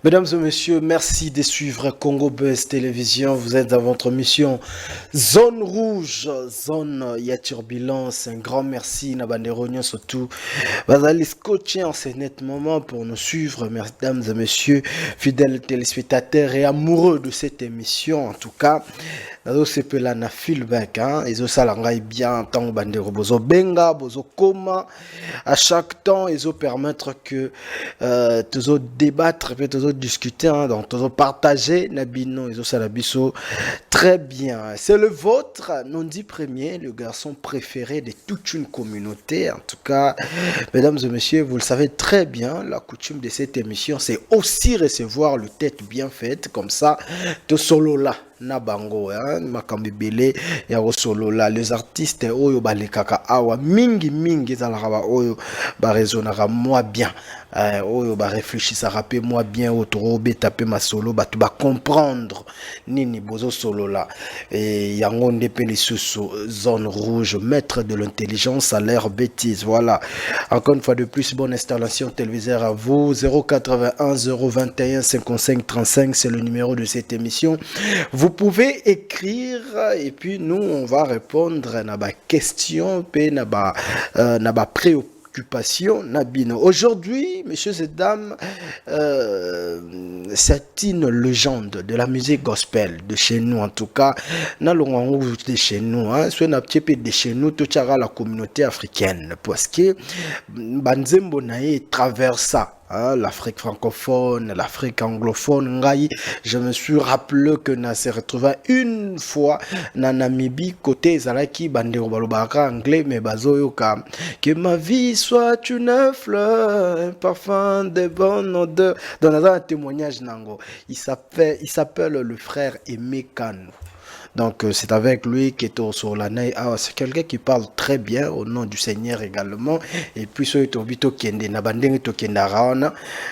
Mesdames et messieurs, merci de suivre Congo Buzz Télévision. Vous êtes dans votre mission Zone Rouge, Zone Il y a turbulence. Un grand merci, Nabanderognon surtout. Vous allez scotcher en ce net moment pour nous suivre, mesdames et messieurs, fidèles téléspectateurs et amoureux de cette émission. En tout cas, c'est là na feedback, ils ont ça bien tant bandero bozo benga bozo koma à chaque temps ils ont permettre que tous débattre et tous discuter donc tous partager nabino ils ont ça la biso très bien. C'est le vôtre non dit premier, le garçon préféré de toute une communauté. En tout cas, mesdames et messieurs, vous le savez très bien, la coutume de cette émission c'est aussi recevoir le tête bien faite comme ça de solo là na bango makambi belé ya solo là les artistes oyo balekaka awa mingi ezalaka ba oyo ba raisonnera moi bien oyo ba réfléchissera pe moi bien autour beta pe ma solo ba tu ba comprendre nini bozo solo là et yango ndepe lisusu zone rouge maître de l'intelligence à l'air bêtise. Voilà, encore une fois de plus, bonne installation téléviseur à vous. 081 021 55 35 c'est le numéro de cette émission. Vous pouvez écrire et puis nous on va répondre à nos questions et à nos préoccupations. Aujourd'hui, messieurs et dames, c'est une légende de la musique gospel de chez nous, en tout cas, de chez nous, soit un petit peu de chez nous, tout la communauté africaine, parce que Banzembo Naé traversa l'Afrique francophone, l'Afrique anglophone. Je me suis rappelé que na s'est retrouvé une fois na Namibie côté Zalaki bandero balobaka anglais mais bazoyoka que ma vie soit une fleur, un parfum de bonne odeur. Dans un témoignage nango, il s'appelle le frère Aimé Kano. Donc c'est avec lui qui est sur la naï. C'est quelqu'un qui parle très bien au nom du Seigneur également. Et puis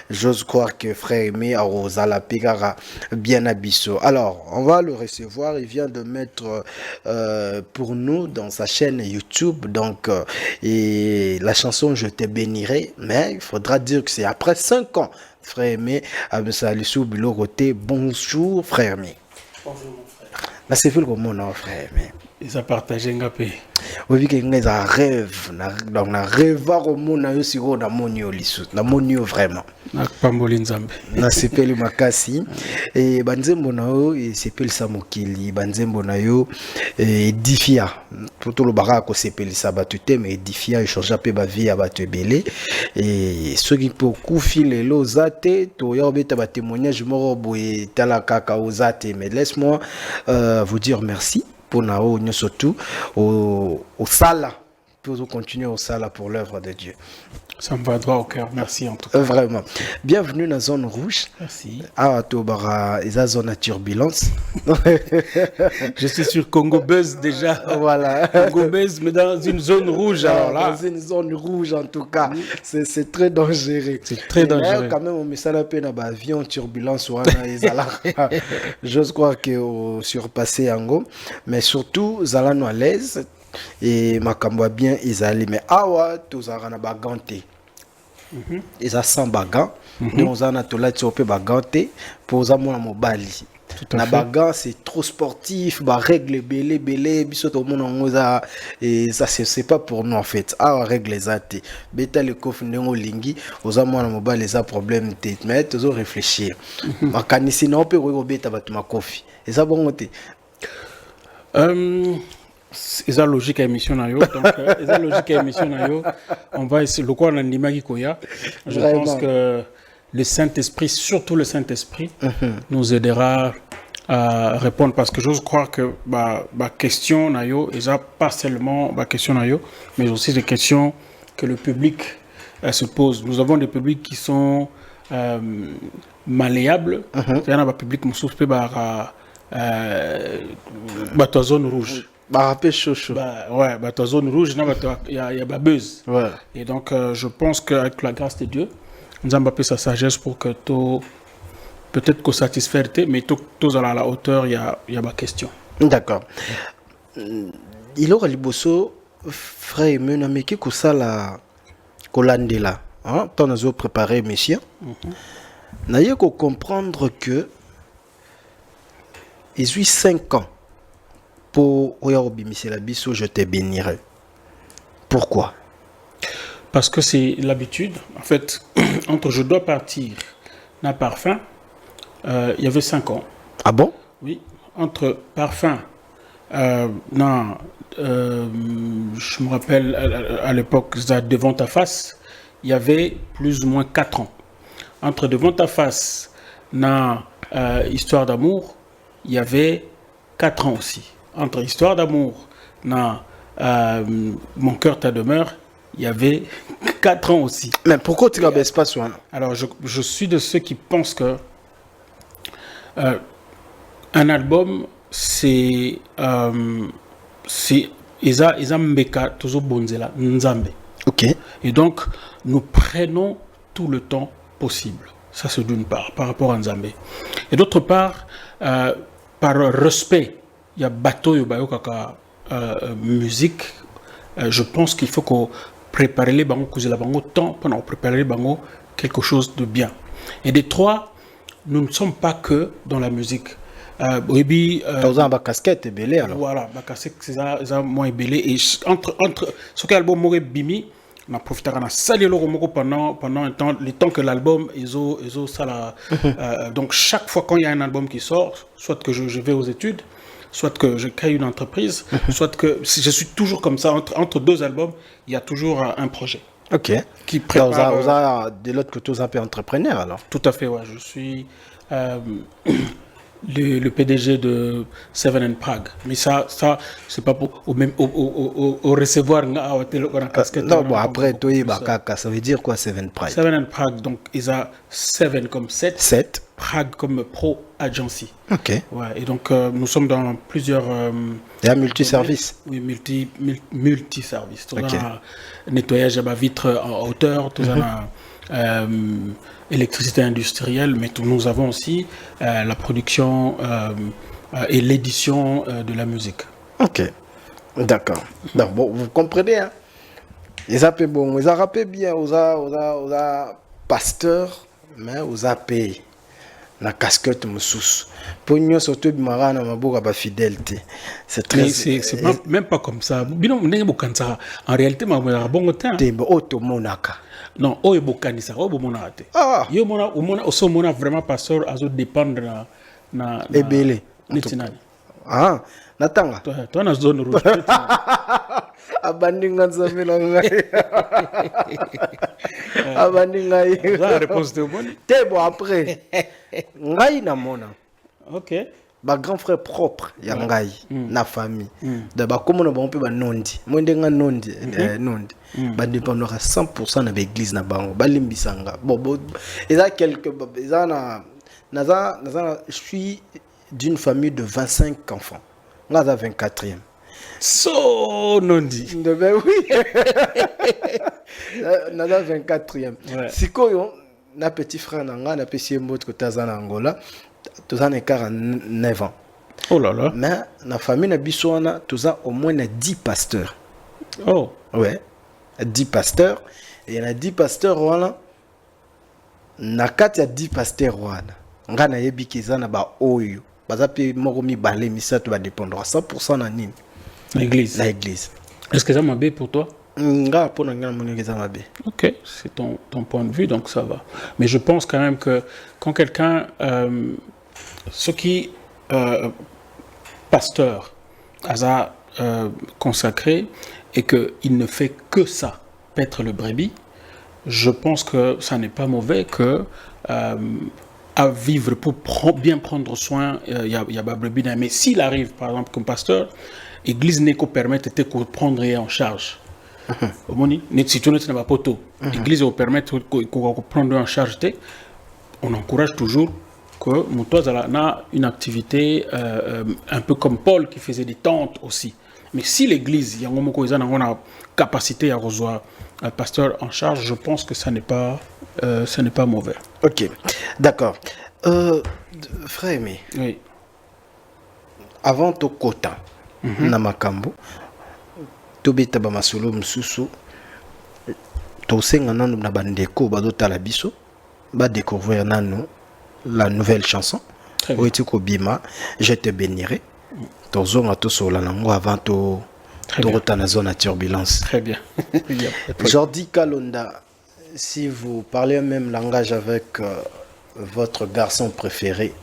j'ose croire que frère Aimé a la pigara bien abisso. Alors on va le recevoir. Il vient de mettre pour nous dans sa chaîne YouTube. Donc et la chanson Je te bénirai. Mais il faudra dire que c'est après 5 ans. Frère Aimé a Salissou Biloroté. Bonjour frère Aimé. Bonjour mon frère. Là, c'est fait comme mon frère, mais. Ils ont partagé un gapé. Oui, que nous avons rêve, donc on rêve au monde, na yosi go na monio lisu, na monio vraiment. Na pamboli nzambe. Na sepeli makasi et banzembo na yo et sepeli samokili, banzembo na yo edifia. Tout le baraka ko sepeli sabatute mais edifia et changer pe ba vie abatu ebele et ceux qui pour kufi lelo zate to ya obeta ba témoignage moko boye tala kaka ozate mais laisse-moi vous dire merci. Pour Nao, nous surtout au Sala, pour continuer au Sala pour l'œuvre de Dieu. Ça me va droit au cœur, merci en tout cas. Vraiment. Bienvenue dans la zone rouge. Merci. Ah, Tobara, et la zone à turbulence. Je suis sur Congo Buzz déjà. Voilà. Congo Buzz, mais dans une zone rouge. Alors là. Dans une zone rouge en tout cas. C'est très dangereux. C'est très dangereux. Là, quand même, on met ça la peine à avion turbulence ou j'ose croire que surpassé Ango. Mais surtout, Zalano à l'aise. Et makambo bien Isali mais awa tozara na bagante ils a 100 bagan nous on a to la tsope bagante pour za mona mobali na bagan c'est trop sportif ba règle belé biso to mona ngoza et ça c'est pas pour nous en fait awa règle zate beta le kof ndongo lingi oza mona mobali za problème tête mais tozo réfléchir makanisi na ope ko beta batu makofi et ça bon te c'est la logique à émission na yo donc la logique à émission na yo on va essayer le quoi on anima qui koya je pense que le Saint-Esprit surtout le Saint-Esprit nous aidera à répondre parce que j'ose croire que bah question na yo et ça pas seulement bah question na yo mais aussi des questions que le public se pose. Nous avons des publics qui sont malléables il y en a un public moussou pe bah zone rouge. Ouais, ta zone rouge, il y a buzz. Ouais. Et donc, je pense qu'avec la grâce de Dieu, nous avons sa sagesse pour que peut-être que satisfaire, mais tous à la hauteur, il y a ma question. D'accord. Il aura les bossos, frère, mais qui ça la Colandela, hein? T'en as préparé, messieurs. N'ayez qu'à comprendre que ils ont 5 ans pour Oyarobimisi la biso, je te bénirai. Pourquoi? Parce que c'est l'habitude. En fait, entre je dois partir, na parfum, il y avait 5 ans. Ah bon? Oui, entre parfum, je me rappelle à l'époque, devant ta face, il y avait plus ou moins 4 ans. Entre devant ta face, na histoire d'amour, il y avait 4 ans aussi. Entre histoire d'amour, na mon cœur ta demeure, il y avait 4 ans aussi. Mais pourquoi tu ne pas sur un? Alors, je suis de ceux qui pensent que un album, c'est Isa Mbeka Tozo Bonzela Nzambe. Ok. Et donc, nous prenons tout le temps possible. Ça, c'est d'une part, par rapport à Nzambe. Et d'autre part, par respect, il y a bateau, il y a musique. Je pense qu'il faut qu'on prépare les bangos, que la bango temps pendant préparer les bangos quelque chose de bien. Et des trois, nous ne sommes pas que dans la musique. Une casquette belé alors. Voilà, ma casquette c'est ça moins belé et entre ce qu'album m'aurait bimi, on a profité de saluer le romo pendant un temps, le temps que l'album ils ça la donc chaque fois quand il y a un album qui sort, soit que je vais aux études, soit que je crée une entreprise, soit que je suis toujours comme ça entre deux albums, il y a toujours un projet. Ok. Qui prépare. De l'autre côté, vous êtes un peu entrepreneur alors. Tout à fait, ouais. Je suis le PDG de Seven and Prague. Mais ça c'est pas pour au recevoir la casquette. Non, bon, après, toi, ça veut dire quoi, Seven Prague? Seven and Prague, donc, ils ont Seven comme 7. 7. Prague comme Pro Agency. Ok. Ouais, et donc, nous sommes dans plusieurs. Il y a multiservice. Oui, multiservice. Tout okay. Nettoyage à ma vitre en hauteur, tout électricité industrielle, mais nous avons aussi la production et l'édition de la musique. Ok, d'accord. Donc, bon, vous comprenez, hein? Ils ont bon, ils ont rappelé bien, aux pasteurs, mais aux a payé la casquette moussous. Pour nous, surtout, Marana Maboura fidélité. C'est très. C'est même pas comme ça. En réalité, ma bon temps. Non, o ebokanisa o bomona ate. Ah. Yo mona oso mona vraiment pasteur azo dépendre na ebele. Nitinani. Ah, natanga. Toi na zone rouge. Abandinga nzamela ngai. Abandinga ngai. La réponse de bon. T'es bon après. Ngai na mona. OK. Ba grand frère propre ya ngai na famille. Da ba komo na ba mpe ba nondi. Mondenga nondi nondi. Ba dépendre à 100% na l'église na bango. Ba limbisanga. Bon eza quelques eza na je suis d'une famille de 25 enfants. Nga za 24e. So nondi. Ben oui. Na za 24e. Sikoyo na petit frère nanga na pesi mbot ko tazana Angola. Tous en écart 9 ans. Oh là là. Mais la famille na bisouana, tous au moins 10 pasteurs. Oh. Ouais. 10 pasteurs. Et il y a 10 pasteurs, voilà. Na 4, il y a 10 pasteurs, voilà. Nga na yebi kizana ba oyo. Bazapi moromi balé, misato va dépendre à 100% na nini. L'église. L'église. Est-ce que ça m'a bé pour toi? Nga pour nga moni ça m'a bé. OK, c'est ton point de vue, donc ça va. Mais je pense quand même que quand quelqu'un ce qui pasteur a consacré et qu'il ne fait que ça, paître le brebis, je pense que ça n'est pas mauvais que à vivre pour bien prendre soin, il y a brebis. Mais s'il arrive, par exemple, comme pasteur, l'église n'est qu'au permettre de prendre en charge. Si tu n'as pas poteau, l'église va permettre de prendre en charge. On encourage toujours que Moutoise a une activité un peu comme Paul qui faisait des tentes aussi. Mais si l'église, il y a une capacité à recevoir un pasteur en charge, je pense que ce n'est pas mauvais. Ok, d'accord. Frère Aimé, oui. Avant ton quota, Namakambo, tobeta ba masolo mususu, tosenga nanu na bandeko bazotala biso. va découvrir Nano, la nouvelle chanson. Oitiko Bima, je te bénirai. Tozo na to sola nango avant to retourner dans zone à turbulence. Très bien. Jordi Kalonda, si vous parlez un même langage avec votre garçon préféré,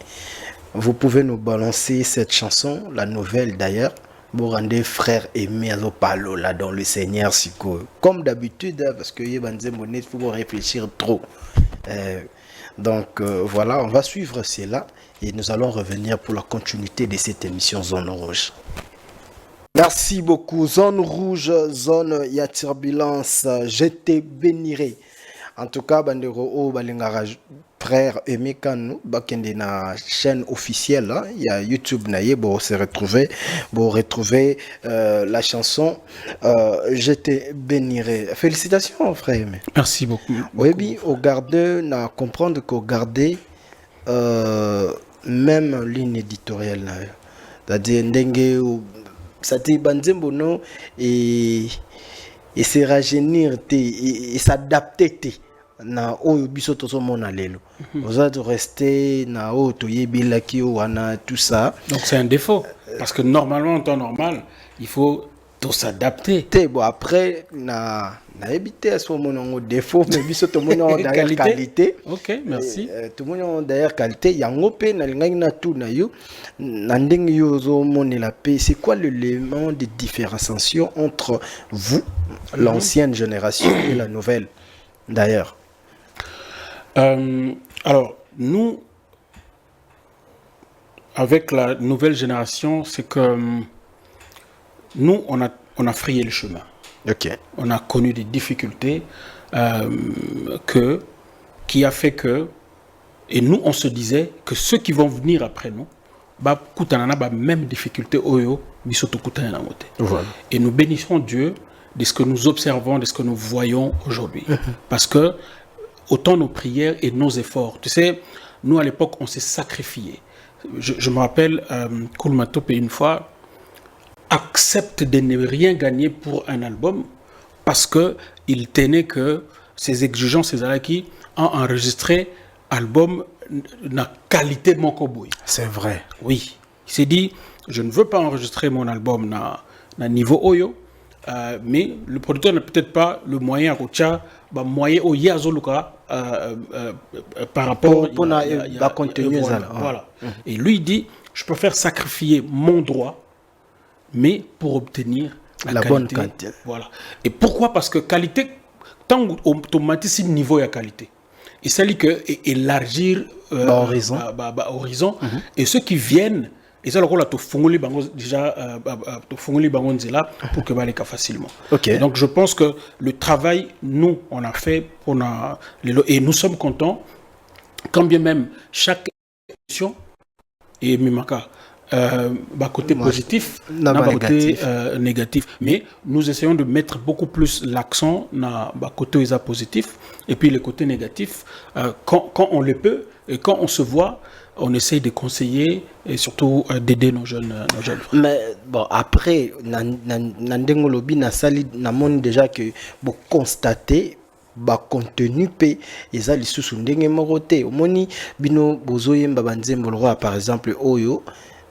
vous pouvez nous balancer cette chanson, la nouvelle d'ailleurs. Vous rendez frère aimé à Palo là dans le Seigneur Siko. Comme d'habitude, parce que il faut réfléchir trop. Donc voilà, on va suivre cela et nous allons revenir pour la continuité de cette émission Zone Rouge. Merci beaucoup. Zone Rouge, zone ya turbulence, je te bénirai. En tout cas, bandero o balingara frère Aimé Kanou, bakende na chaîne officielle, il y a YouTube naie, bon se retrouver, bon retrouver la chanson je te bénirai. Félicitations frère Aimé. Merci beaucoup. Oui, au garder, na comprendre qu'au garder même ligne éditoriale là, c'est-à-dire ndenge ça te banzembono et se rajeunir et s'adapter na oyo biso tozo mona lelo. Vous êtes resté na o toyebila ki wana tout ça. Donc c'est un défaut parce que normalement en temps normal, il faut tout s'adapter. Bon après na évité à ce moment défaut mais biso to mona derrière qualité. OK, merci. Tout mona derrière qualité yango pe na linga na tout na yo na ndenge yo zo mona la paix. C'est quoi l'élément de différenciation entre vous, l'ancienne génération et la nouvelle d'ailleurs? Alors, nous, avec la nouvelle génération, c'est que nous, on a frayé le chemin. Ok. On a connu des difficultés qui a fait que, et nous, on se disait que ceux qui vont venir après nous, bah, même difficulté oyo, voilà. Et nous bénissons Dieu de ce que nous observons, de ce que nous voyons aujourd'hui. Parce que autant nos prières et nos efforts. Tu sais, nous à l'époque, on s'est sacrifié. Je me rappelle, Koulmatop une fois accepte de ne rien gagner pour un album parce qu'il tenait que ses exigences, ses acquis, ont enregistré album na qualité de mon cowboy. C'est vrai. Oui. Il s'est dit, je ne veux pas enregistrer mon album na niveau Oyo. Mais le producteur n'a peut-être pas le moyen à moyen au Yazoluka par rapport à contenu. Voilà. Et lui il dit, je préfère sacrifier mon droit, mais pour obtenir la bonne qualité. Voilà. Et pourquoi? Parce que qualité, tant automatisme niveau et qualité. Il s'agit que élargir horizon. Et ceux qui viennent. Et ça, le tu fongoli bango déjà tu fongoli bango nzela pour que baleka facilement. Okay. Donc je pense que le travail nous on a fait et nous sommes contents quand bien même chaque émission et mimaka côté positif, côté négatif. Mais nous essayons de mettre beaucoup plus l'accent na côté positif et puis le côté négatif quand on le peut et quand on se voit. On essaye de conseiller et surtout d'aider nos jeunes frères. Mais bon, après, Nandengolobi n'a sali n'a déjà que vous constatez contenu pe eza lisusu ndenge moko te omoni bino bozoyemba banzembo par exemple oyo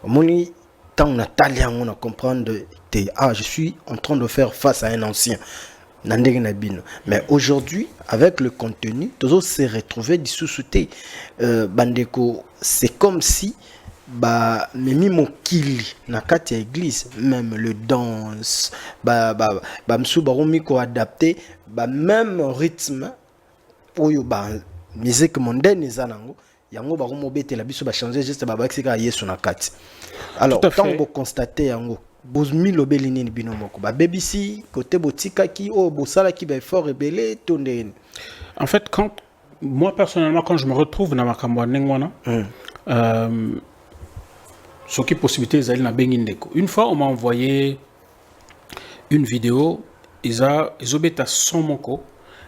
omoni tant na tali on a comprendre je suis en train de faire face à un ancien. Mais aujourd'hui, avec le contenu, tous se retrouver dissous-souté. Bandeko, c'est comme si memi mokili na kati ya église, même le danse, msou baromiko adapté, même rythme, oyo musique mondaine ezanango, yango baromobete la biso changer juste babakisika yesu na kati. Alors, tant vous constatez yango. Bozmi lobelini binomoko ba BBC côté botika ki o bosala ki ba fort rebelle tonde. En fait moi personnellement quand je me retrouve dans makambo nengwana ce qui possibilité ezali na bengindeko. Une fois on m'a envoyé une vidéo ezobeta son moko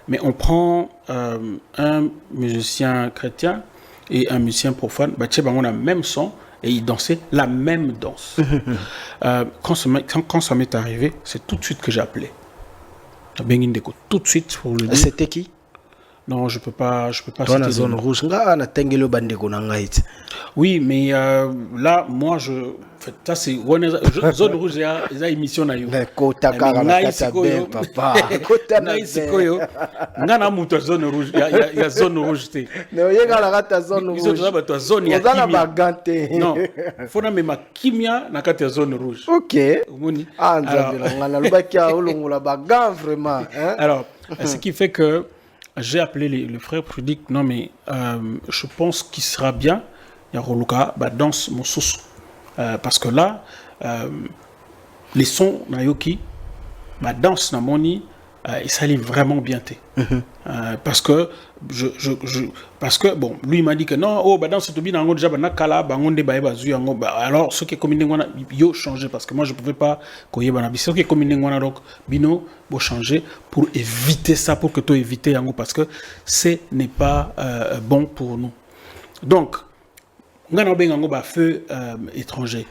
mais on prend un musicien chrétien et un musicien profane ba tcheba on a même son et ils dansaient la même danse. Quand ça m'est arrivé, c'est tout de suite que j'ai appelé. Tout de suite pour le dire. C'était qui? Non, je peux pas Toi, la citer zone des noms. rouge, nga na tengelo bandeko na ngai. Oui, mais là, moi, en fait, ça c'est zone rouge, il y a émission na yo. Mais kota kara na kata ben, papa. Kota na Ngai sikoyo, nga na muto zone rouge, il y a zone rouge te. Ne oyeka la kata zone Biso rouge. toza bato ya zone ya Ozala kimia. bagante. Non, fona mema kimia na kati ya zone rouge. Ok. Omoni. Ah, nzambe na nga na lobaki ya olongola bagan vraiment, hein. Alors, ce qui fait que j'ai appelé le frère pour dire que non, mais je pense qu'il sera bien, il y a Roluka, danse mon sous. Parce que là, les sons Nayoki, danse Namoni, il s'allie vraiment bien. Parce que bon, lui il m'a dit que non, oh, dans ce tobi nango déjà na kala bangonde ba bazu yango alors ce qui est combiné ngona yo changer parce que moi je pouvais pas koyeba na biso qui est combiné ngona donc bino bo changer pour éviter ça pour que toi éviter yango parce que ce n'est pas bon pour nous. Donc ngana benga ngo ba feu étranger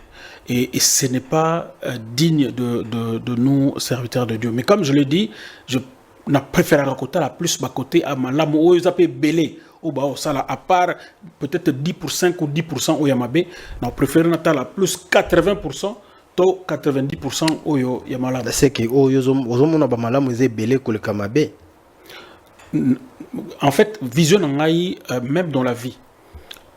et ce n'est pas digne de nous serviteurs de Dieu. Mais comme je l'ai dit, je na préféré raconter la plus bas côté à malamu o ils appellent belé ou bah ça là à part peut-être 10% ou 10% au yamabe na préféré na la plus 80% to 90% au yo yamala c'est que o yozo mona ba malamu eze belé ko le kamabe. En fait vision ngai même dans la vie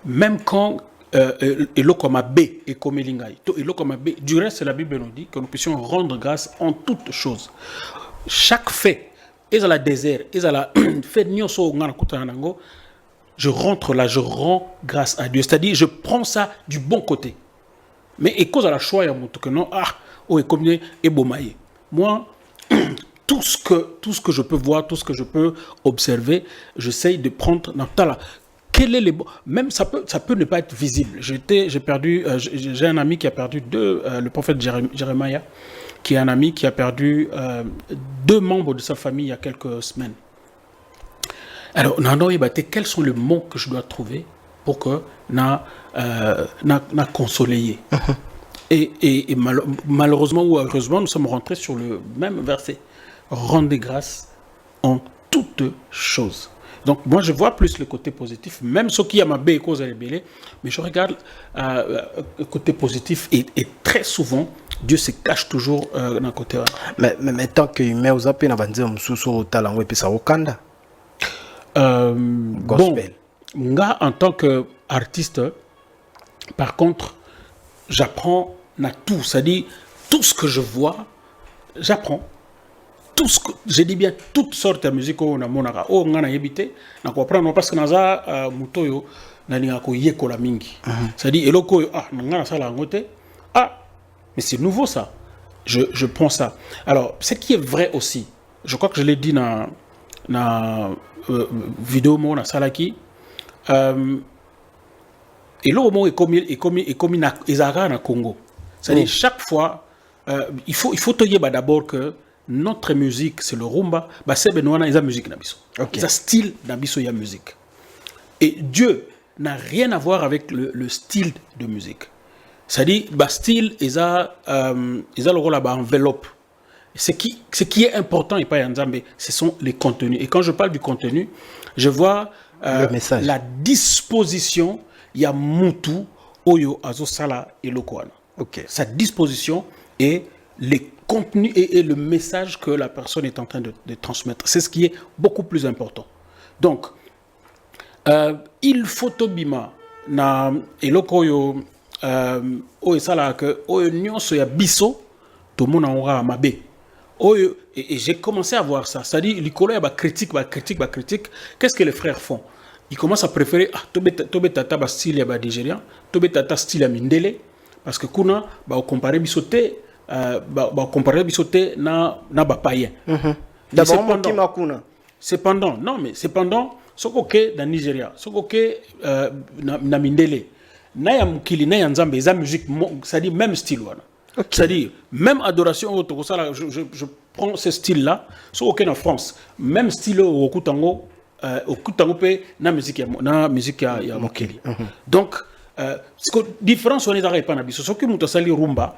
même quand et l'okomabe et comme lingai to et l'okomabe du reste la Bible nous dit que nous puissions rendre grâce en toutes choses. Chaque fait et à la désert, et à la fête je rentre là, je rends grâce à Dieu. C'est-à-dire, je prends ça du bon côté. Mais et cause à la choix, il y a que non, oh, et comme et bomaye. Moi, tout ce que je peux voir, tout ce que je peux observer, j'essaye de prendre dans ta quel est les même ça peut ne pas être visible. J'ai perdu, j'ai un ami qui a perdu le prophète Jérémie, qui est un ami qui a perdu 2 membres de sa famille il y a quelques semaines. Alors, quels sont les mots que je dois trouver pour que na consoler. Et malheureusement ou heureusement, nous sommes rentrés sur le même verset. Rendez grâce en toutes choses. Donc, moi, je vois plus le côté positif, même ce qui a ma baie cause à l'ébélé, mais je regarde le côté positif et très souvent, Dieu se cache toujours dans le côté. Mais tant que humain, vous avez un bandit au talent, et puis ça au Kanda. Gospel. Bon, nga, en tant qu'artiste, par contre, j'apprends à tout. C'est-à-dire, tout ce que je vois, j'apprends. Tout ce que je dis bien, toutes sortes de musique on a monara o ngana yebité na ko prendre parce que naza mutoyo na linga ko yekola mingi. C'est-à-dire eloko ngana sala ngote mais c'est nouveau ça. Je prends ça. Alors, ce qui est vrai aussi, je crois que je l'ai dit dans vidéo mo na salaki et le moment est comme na ezara na Congo. C'est-à-dire chaque fois il faut te dire d'abord que notre musique c'est le rumba, c'est benoana isa musique na biso. Ça style na biso ya musique. Et Dieu n'a rien à voir avec le style de musique. C'est-à-dire style isa le rôle à enveloppe. Ce qui est important et pas yanzambe, ce sont les contenus. Et quand je parle du contenu, je vois la disposition ya mutu oyo azosala et lokoana. Sa disposition et les contenus et le message que la personne est en train de transmettre. C'est ce qui est beaucoup plus important. Donc, il faut tobima na eloko oyo oyo sala que oyo nyonso ya biso to mona ora mabe. Et j'ai commencé à voir ça. C'est-à-dire, l'icolo y a critique. Qu'est-ce que les frères font? Ils commencent à préférer tobetata ba style ya ba nigérian, tobetata style ya mindele parce que kuna ba comparer bisoté comparer bisoté na ba païen. Cependant, ce que dans Nigeria, ce que na mindele na ya mukili na ya nzambe za musique, c'est-à-dire même style wana. C'est-à-dire, même adoration, je prends ce style-là, c'est OK en France. Même style au Kutango, na musique ya mokili. Donc, différence on est pas na biso. Ce qui nous sali rumba,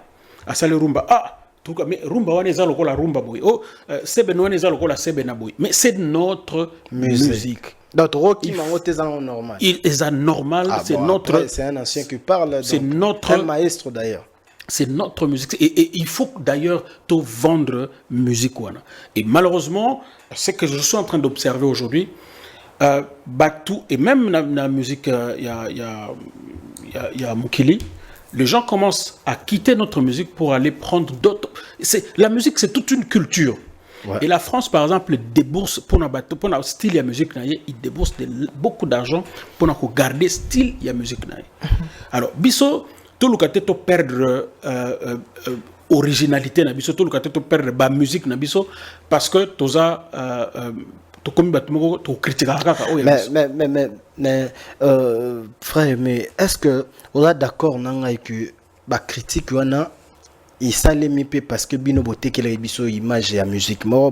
mais rumba wana eza lokola rumba boy. Oh, sebe wana eza lokola sebe na boy. Mais c'est notre musique. Donc, Rocky Mango, c'est normal. C'est normal, c'est bon, notre... Après, c'est un ancien qui parle, c'est donc, notre... un maestro d'ailleurs. C'est notre musique. Et il faut d'ailleurs te vendre musique. Wana. Et malheureusement, ce que je suis en train d'observer aujourd'hui, Batou, et même la musique, il y a Mukili, les gens commencent à quitter notre musique pour aller prendre d'autres. La musique, c'est toute une culture. Ouais. Et la France, par exemple, débourse pour le style de la musique, il débourse beaucoup d'argent pour garder le style de la musique. Alors, Bisso, tout le côté perdre originalité, tout le côté perdre la musique, parce que tu as mais frère, mais est-ce que on est d'accord que la critique il s'allait parce que bino boté que les biso image et musique mort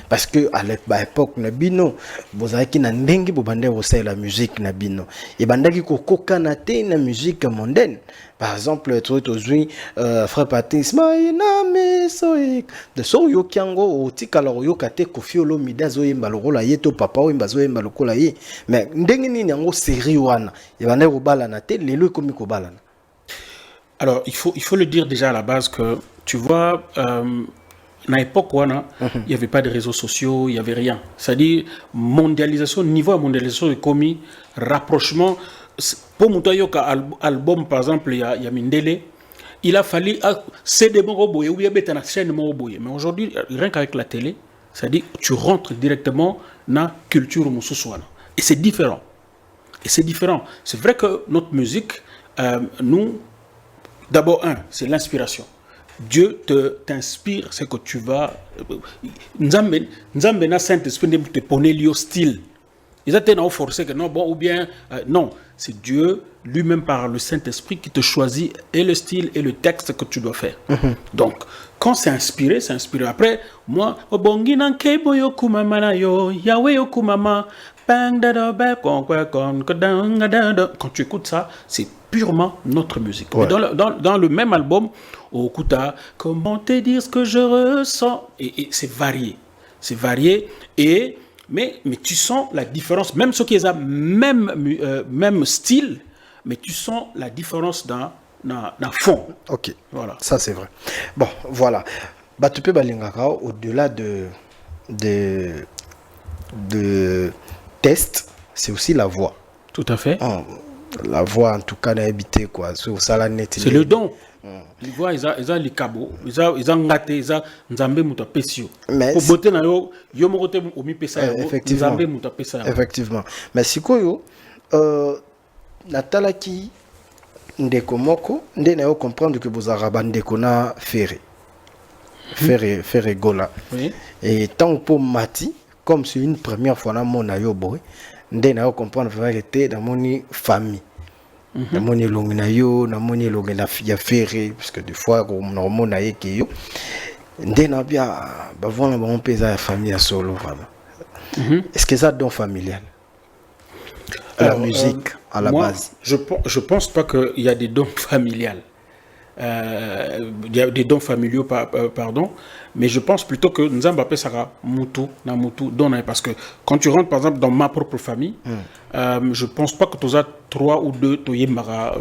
parce que à l'époque na bino vous avez qui na ndenge bo bande aussi la musique na bino et bandaki ko kokana te na musique mondaine. Par exemple, tu as frère Patrice, de so yo kiango o tikalo yo kate Koffi Olomide zo yemba lokola ye to papa o yemba zo yemba lokola ye mais ndenge nini yango série wana e bande ko bala na te lelo komi ko bala. Alors, il faut le dire déjà à la base que, tu vois, à l'époque, il n'y avait pas de réseaux sociaux, il n'y avait rien. C'est-à-dire, mondialisation, niveau de mondialisation est commis, rapprochement. Pour mon album, par exemple, il y a Mindele, il a fallu c'est des bons robots, ou il y a une chaîne de robots. Mais aujourd'hui, rien qu'avec la télé, c'est-à-dire, tu rentres directement dans la culture moussouana. Et c'est différent. C'est vrai que notre musique, nous, d'abord, c'est l'inspiration. Dieu t'inspire, c'est que tu vas... Nzambe na Saint-Esprit te pone lié au style. Ils ont forcé que non, bon, ou bien... non, c'est Dieu lui-même par le Saint-Esprit qui te choisit et le style et le texte que tu dois faire. Donc, quand c'est inspiré, c'est inspiré. Après, moi... Quand tu écoutes ça, c'est purement notre musique. Ouais. Dans le même album, au Kuta, comment te dire ce que je ressens, et c'est varié. C'est varié, mais tu sens la différence, même ceux qui ont même style, mais tu sens la différence dans fond. Ok, voilà. Ça c'est vrai. Bon, voilà. Batupe Balingaka, au-delà de test, c'est aussi la voix. Tout à fait. La voix, en tout cas, n'a habité quoi. C'est le don. Les voix, ils ont les cabots, ils ont gâté, ils ont nzambe muta pesio. Pour botter na yo, yo mokote omi pesa yo, nzambe muta pesa yo. Effectivement. Mais si quoi natala ki ndeko moko, nde na yo comprendre que vous araba ndeko na ferré. Ferré gola. Oui. Et tant pour mati, comme c'est une première fois na mon ayo boy, nde na yo comprendre que était dans mon famille. Na moni longina yo na moni longina ya ferré parce que des fois on mona yeke yo nde na bia ba vona ba on pesa ya famille ya solo vraiment. Est-ce que ça don familial la musique à la base? Je pense pas qu'il y a des dons familiales. Il y a des dons familiaux, pardon, mais je pense plutôt que Nzamba Pesara Mutu, na Mutu, donne, parce que quand tu rentres par exemple dans ma propre famille, je pense pas que tu as 3 ou 2 Toyemara,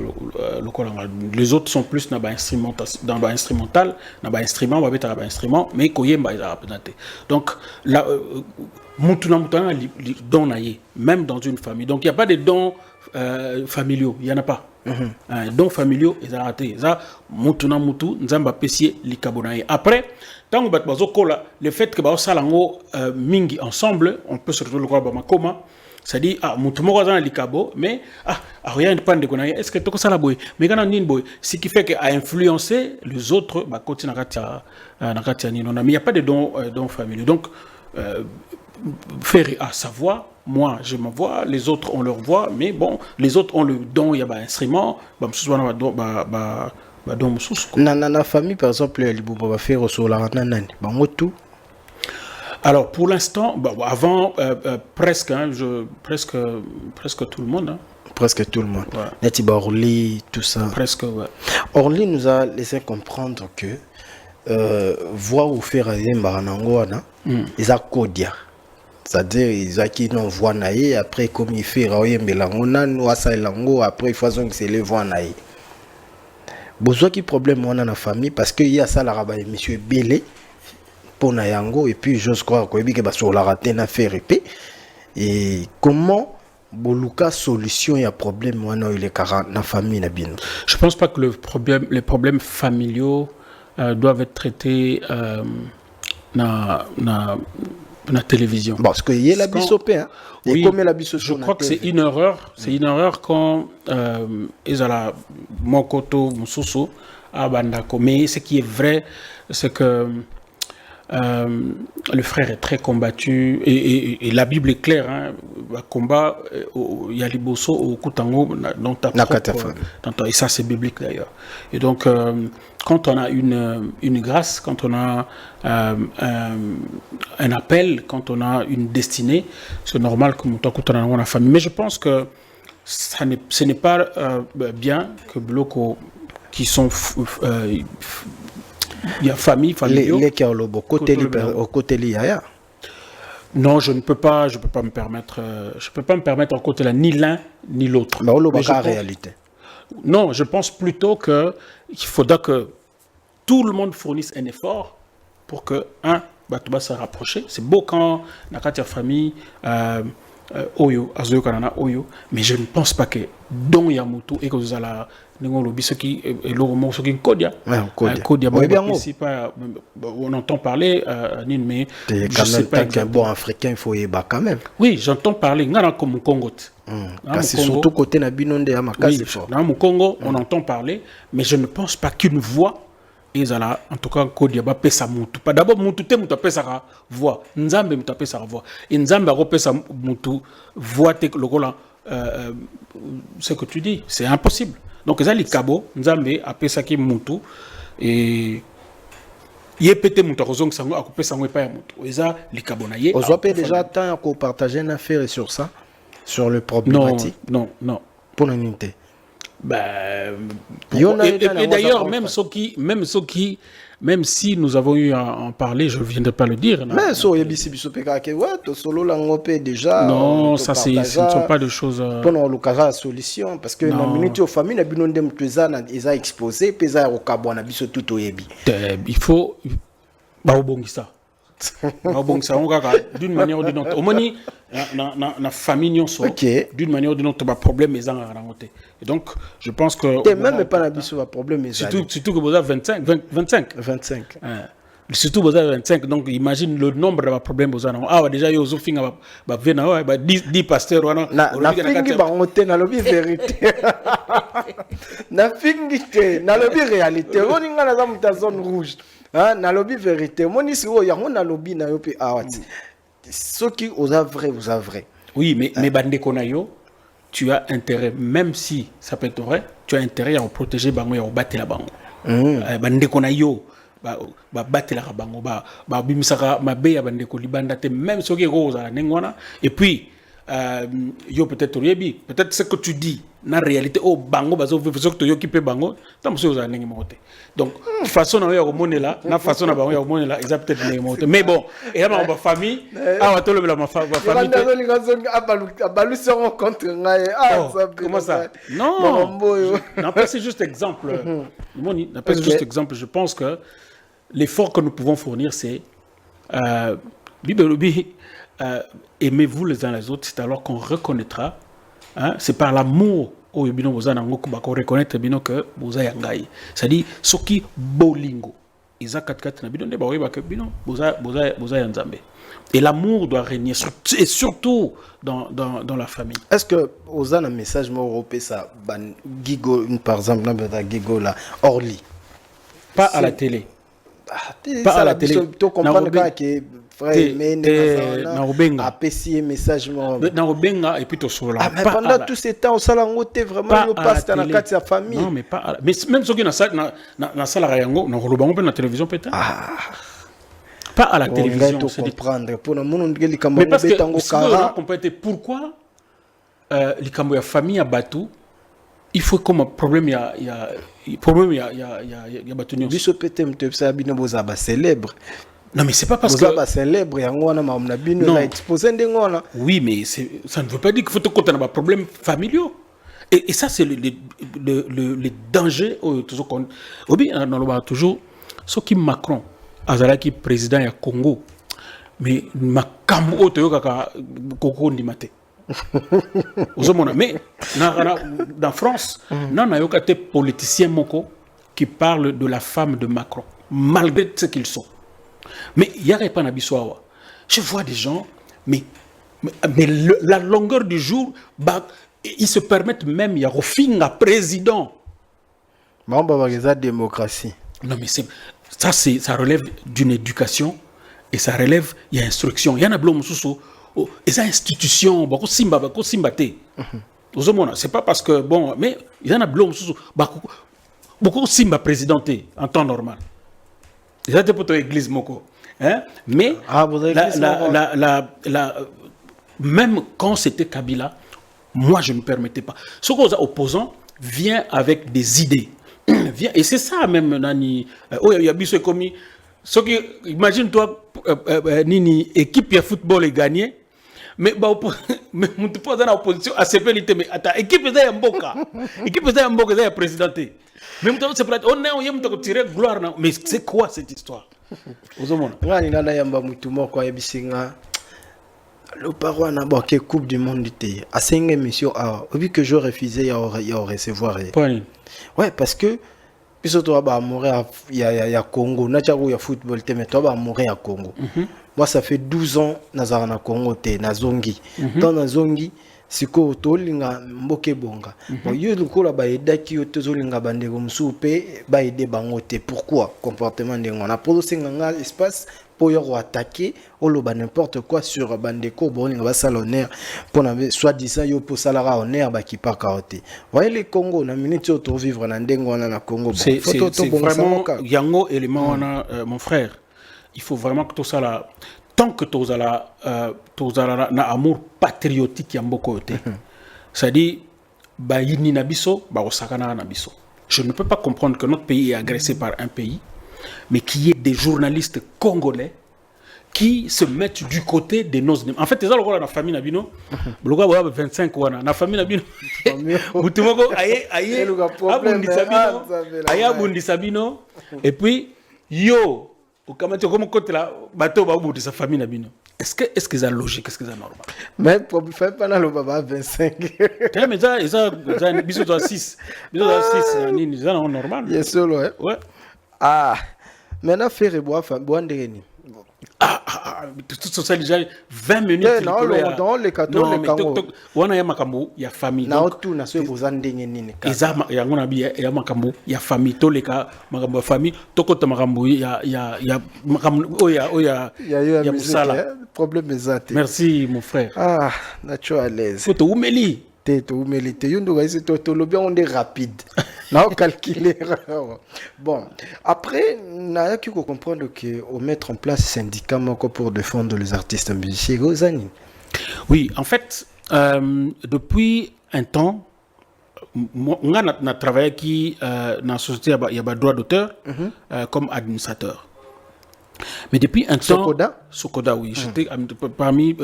les autres sont plus dans l'instrumental, dans l'instrument, mais Koyemba est représenté. Donc, là, Mutu na Mutu, don même dans une famille. Donc, il n'y a pas de dons familiaux, il n'y en a pas. Donc familiaux ils ont raté ça mutu na mutu nzamba pesier likabonaye. Après tant que le fait que ba salango mingi ensemble on peut se retrouver le quoi ba makoma, ça dit mutu moko za likabo mais rien pas de konaye est-ce que toko sala boy mais kana nini boy ce qui fait que a influencé les autres ba koti na katia nino mais il y a pas de dons familiaux. Donc faire à savoir, moi je me vois, les autres ont leur voix, mais bon, les autres ont le don, il y a un instrument, la famille par exemple, les bouba va faire sur la nanani, tout. Alors pour l'instant, avant presque, presque tout le monde. Presque tout le monde. Ouais. Orly, tout ça. Presque, ouais. Orly nous a laissé comprendre que voir ou faire un baranangoana ils a kodia c'est-à-dire ils a qui non voix naïe après comme il fait raoye melangona nous à ça lango après il faut que c'est les voix naïe besoin qui problème on a la famille parce que il y a ça la rabat monsieur Belé pour nayango et puis j'ose croire que ba sur la raté na faire et comment boluka solution y a problème on a les 40 na famille na bien. Je pense pas que les problèmes familiaux doivent être traités na télévision. Parce que y a la bisopé hein. Oui, comme la bisopé. Je crois que c'est une erreur. C'est une erreur quand ils ont la mokoto mususu à bandako. Mais ce qui est vrai, c'est que le frère est très combattu et la Bible est claire. Hein, combat, il y a les bosso au kutango dans ta propre, et ça c'est biblique d'ailleurs. Et donc quand on a une grâce, quand on a un appel, quand on a une destinée, c'est normal que on a la famille. Mais je pense que ce n'est pas bien que bloco qui sont il y a famille, familiaux. Les qui ont le côté lié. Non, je ne peux pas me permettre, en côté là ni l'un ni l'autre. Mais en réalité. Non, je pense plutôt qu'il faudra que tout le monde fournisse un effort pour que va se rapprocher. C'est beau quand dans la famille Oyo, Azoyo Kanana Oyo, mais je ne pense pas que Don Yamutu et que vous allez on entend parler, mais je sais pas qu'un bon africain il faut y battre quand même. Oui, j'entends parler. Comme Congo. C'est surtout côté Nabinonde à Makasi. Dans mon Congo, on entend parler, mais je ne pense pas qu'une voix. En tout cas, Kodiaba pesa mutu. D'abord, mutu te mutu pesa voix. Nzambe mutu pesa voix. Et Nzambe a pesa mutu voix te lokola. Ce que tu dis, c'est impossible. Donc, ça, les kabo, Nzambe a pesa ki mutu. Et il y a peut-être mutu raison que ça a coupé ça pas mutu. Et ça, les kabo na ye. On a déjà temps qu'on partage une affaire sur ça, sur le problématique. Non. Pour l'unité. Et d'ailleurs, même si nous avons eu à en parler, je ne viendrai pas le dire. Mais non, ça ce ne sont pas des choses. Pendant le solution, parce que la minute aux familles, ils ont exposé, il faut. D'une manière ou d'une autre. Au moins, la famille, d'une manière ou d'une autre, le problème est en train. Et donc, je pense que. Même pas un problème. Surtout que vous avez 25. Surtout vous avez 25. Donc, imagine le nombre de problèmes que vous avez. Ah, déjà, il y a 10 pasteurs. Na fingi bangote na lobi vérité. Na fingi te na lobi réalité. On y a la zone rouge. Na lobby vérité. Mon ici, il y a un lobby na yopi awati. Ce qui vous a vrai. Oui, mais bande konayo, tu as intérêt, même si ça peut être vrai, tu as intérêt à protéger bango et à battre la bango. Bande konayo, battre la bango, bimisaka mabe ya bande ko libanda te même ce qui est rose à la nengwana. Et puis yo peut-être ce que tu dis na réalité au bango bazo ce que tu yo qui peut bango tant que ça nengi moté donc façon na yo monnaie là na façon na bango yo monnaie là ils a peut-être nengi moté mais bon et là ma famille ah to le ma famille abalu seront contre ngai comment ça non c'est juste exemple moni c'est juste exemple je pense que l'effort que nous pouvons fournir c'est aimez-vous les uns les autres, c'est alors qu'on reconnaîtra, c'est par l'amour qu'on reconnaître que vous avez yangai. C'est-à-dire, ce qui bolingo, et l'amour doit régner, et surtout dans la famille. Est-ce que vous avez un message européen, ça, par exemple, Gigo là, Orly? Pas à la télé. Pas à la télé. Tu comprends que message et puis mais pendant tous ces temps, on s'est vraiment passe dans la famille. Non, mais pas mais même ceux qui na la télévision peut-être. Pas à la télévision. Comprendre pour mais parce que pourquoi les famille à Batou il faut comme un problème, il y a problème, il y a battu. Biso pete mtepsa bino bozaba célèbre. Non, mais c'est pas parce que bozaba célèbre yango wana mamna bino na exposé ndengona. Oui, mais ça ne veut pas dire qu'il faut te compter dans des problèmes familiaux. Et ça, c'est le danger. Toujours, ce qui Macron, Azala qui président du Congo, mais Makambo Otoyo Kaka Koko Ndimate. Mais dans France, il y a des politiciens moko qui parlent de la femme de Macron, malgré ce qu'ils sont. Mais il n'y a pas d'abissoa. Je vois des gens, mais la longueur du jour, ils se permettent même, il y a un président. La démocratie. Non, mais ça relève d'une éducation et ça relève, il y a instruction. Il y en a blom sous les institutions, beaucoup simba, beaucoup simbate. C'est pas parce que, bon, mais il y en a blom sous beaucoup simba présidenté en temps normal. Ça, c'est pour l'église moko. Mais même quand c'était Kabila, moi, je ne me permettais pas. Ce qu'on a opposant vient avec des idées. Et c'est ça même, Nani. Il y a bis commis. Imagine-toi, Nini, équipe de football est gagnée. Mais on ne peut pas dans l'opposition à ces pénalités. Mais attends, équipe est un boka. Équipe est un boka, est présidenté. Mais on est tiré gloire. Mais c'est quoi cette histoire? Le parent n'a pas que Coupe du Monde était à 5 émissions. Vu que je refusais à recevoir. Ouais, parce que puis toi bah mourir il y a Congo, n'a pas eu football mais toi bah mourir à Congo. Moi ça fait 12 ans nazara na Congo te na zongi. Dans na zongi siko tolinga mboke bonga. Bon yo lukola ba edaki yo tozolinga bandeko msupe ba ede bango te. Pourquoi comportement ndengo na produire nganga espace pour y attaquer ou n'importe quoi sur bandeko bon on va salonaire pour soit-disant yo pour salara honneur ba qui pas caroté. Voyez les Congo na minute auto vivre na ndengo na Congo. C'est vraiment yango élément mon frère. Il faut vraiment que tout ça là tant que tout ça là na amour patriotique yamboko te. C'est-à-dire ba yini na biso ba osakana na biso. Je ne peux pas comprendre que notre pays est agressé par un pays, mais qu'il y ait des journalistes congolais qui se mettent du côté de nos ennemis. En fait, c'est ça le la famille Nabino. Le gars 25 ans, la famille Nabino. Mutumoko aye abundi Sabino et puis yo ukamate comme côté là bateau ba bout de sa famille Nabino. Est-ce que c'est logique, est-ce que c'est normal? Mais pour faire pas dans le baba 25. Mais ça biso toi 6. Biso toi 6 ni ça normal. Yes solo ouais. Ah, maintenant faire boire ndeni. Tout ça déjà 20 minutes. Non, dans les cartons les kango. Wana ya makambo ya famille. Na otu na so bozandenge nini ka. Eza ya ngona bi ya makambo ya famille to leka makambo ya famille to kota makambo ya makambo oya musala. Problème exact. Merci mon frère. Ah, naturel à l'aise. Faut te umeli. Humilité, on est rapide. Non, calculer. Bon, après, on a pu comprendre qu'on mettre en place un syndicat pour défendre les artistes musiciens. Oui, en fait, depuis un temps, on a travaillé dans la société, il y a des droits d'auteur comme administrateur. Mais depuis un temps, Sokoda, oui, j'étais parmi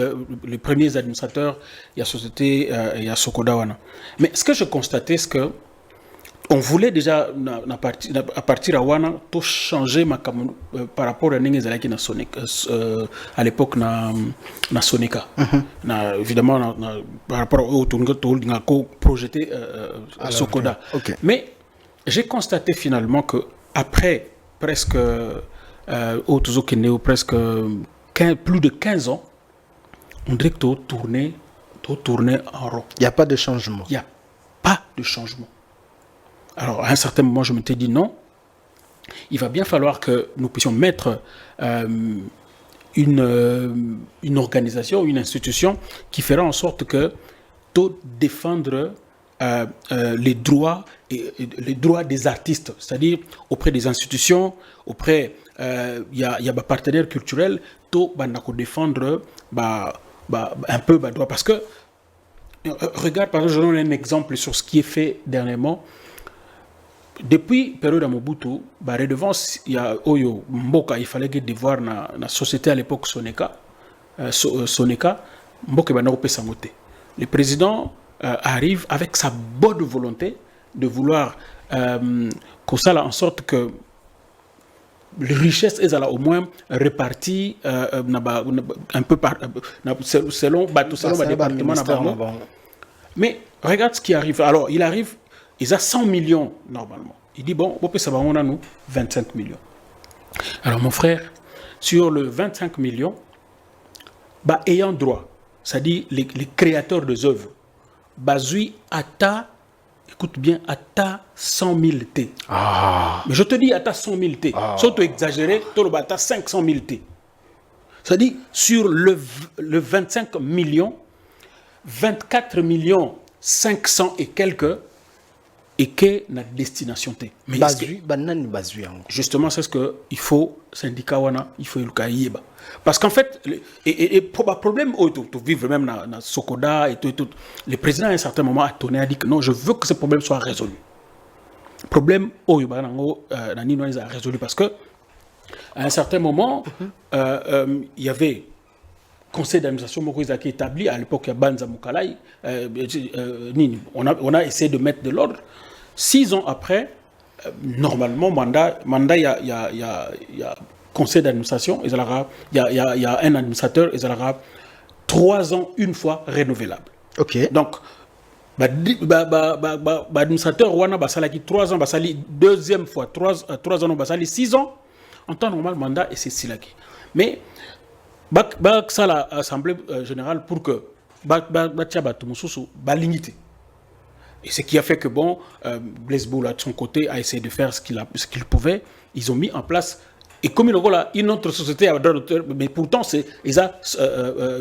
les premiers administrateurs. Il y a société, il y a Sokoda. Mais ce que je constatais, c'est que on voulait déjà à partir de Wana tout changer par rapport à Nengezalaki na Sonika à l'époque na Sonika. Évidemment par rapport au projeté Sokoda. Okay. Mais j'ai constaté finalement que après presque presque plus de 15 ans, on dirait que tout tournait en rond. Il n'y a pas de changement. Il n'y a pas de changement. Alors, à un certain moment, je me suis dit non, il va bien falloir que nous puissions mettre une organisation, une institution qui fera en sorte que tout défendre les droits des artistes, c'est-à-dire auprès des institutions, auprès il y a des partenaires culturels, tout défendre un peu droit parce que Regarde, par exemple, je donne un exemple sur ce qui est fait dernièrement. Depuis la période de Mobutu, la redevance, il y a Oyo Mboka, il fallait que devoir la société à l'époque Soneka, Mboka Banao Pesamote. Le président arrive avec sa bonne volonté de vouloir qu'on ça en sorte que les richesses elles au moins réparties un peu selon le département. Mais regarde ce qui arrive. Alors, il arrive, il a 100 millions normalement. Il dit, bon, on a nous 25 millions. Alors, mon frère, sur le 25 millions, ayant droit, c'est-à-dire les créateurs des œuvres, Bazui Ata, écoute bien, Ata 100 000 T. Ah. Mais je te dis Ata 100 000 T. Sans te exagérer, tu as Ata 500 000 T. C'est-à-dire, sur le 25 millions, 24 millions 500 et quelques, et que la destination T. Mais justement, c'est ce qu'il faut, syndicat wana, il faut le cahier. Parce qu'en fait, et problème, tu vivre même dans Sokoda et tout, le président à un certain moment a tourné, a dit que non, je veux que ce problème soit résolu. Le problème, il a résolu parce que à un certain moment, il y avait conseil d'administration qui est établi à l'époque il y a Banza Moukalai, on a essayé de mettre de l'ordre. 6 ans après, normalement, mandat il y a conseil d'administration, il y a un administrateur, il y a 3 ans une fois renouvelable. Ok. Donc, l'administrateur Wana Basalaki 3 ans, Basali deuxième fois 3 ans, Basali 6 ans. En temps normal, mandat et c'est Silaki. Mais ça l'Assemblée générale pour que et ce qui a fait que bon, Blaise Boula de son côté a essayé de faire ce qu'il pouvait. Ils ont mis en place, et comme il y a une autre société, mais pourtant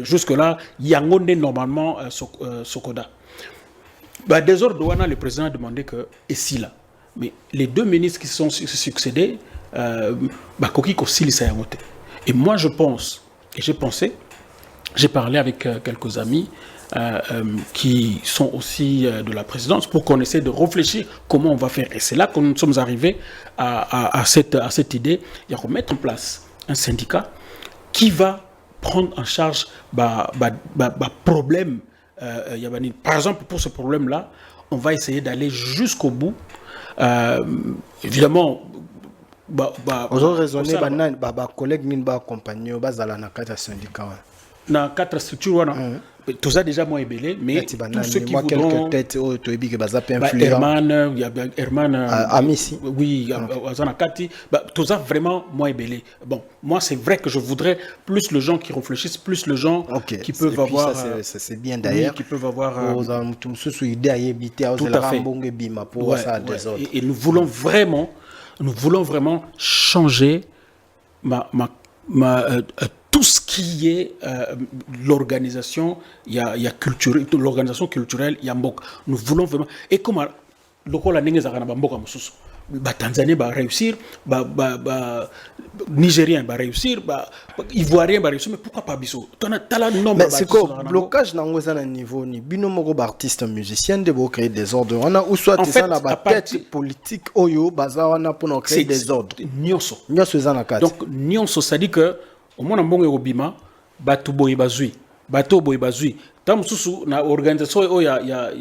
jusque-là, Yangonde normalement Sokoda. Désordre Douana, le président a demandé que, et si là, mais les 2 ministres qui se sont succédés, Koki Kosili Sayamote. Et moi je pense, et j'ai parlé avec quelques amis qui sont aussi de la présidence pour qu'on essaie de réfléchir comment on va faire. Et c'est là que nous sommes arrivés à cette idée. Il y a remettre en place un syndicat qui va prendre en charge problème. Par exemple, pour ce problème-là, on va essayer d'aller jusqu'au bout. Évidemment, on a raisonné, collègues qui nous accompagnent dans le syndicat. Dans 4 structures, tout ça déjà moins ébélé, mais tous ceux qui voudront... Herman, il y a Herman... Amissi. Oui, Azanakati, tout ça vraiment moins ébélé. Bon, moi c'est vrai que je voudrais plus les gens qui réfléchissent, plus les gens qui peuvent avoir... C'est bien d'ailleurs. Qui peuvent avoir... Tout à fait. Et nous voulons vraiment changer tout ce qui est l'organisation, il y a l'organisation culturelle, il y a Mbok. Nous voulons vraiment... Et comment la Tanzanie va réussir, Nigérien va réussir, Ivoirien va réussir, mais pourquoi pas Bissau? Mais c'est quoi le blocage dans le niveau ni binomo artiste musicien de créer des ordres ou soit ça la tête politique oyo bazawana pour créer des ordres. Donc nyonso ça dit que au moins mbongo obima batu boy bazui tam susu na organisation ya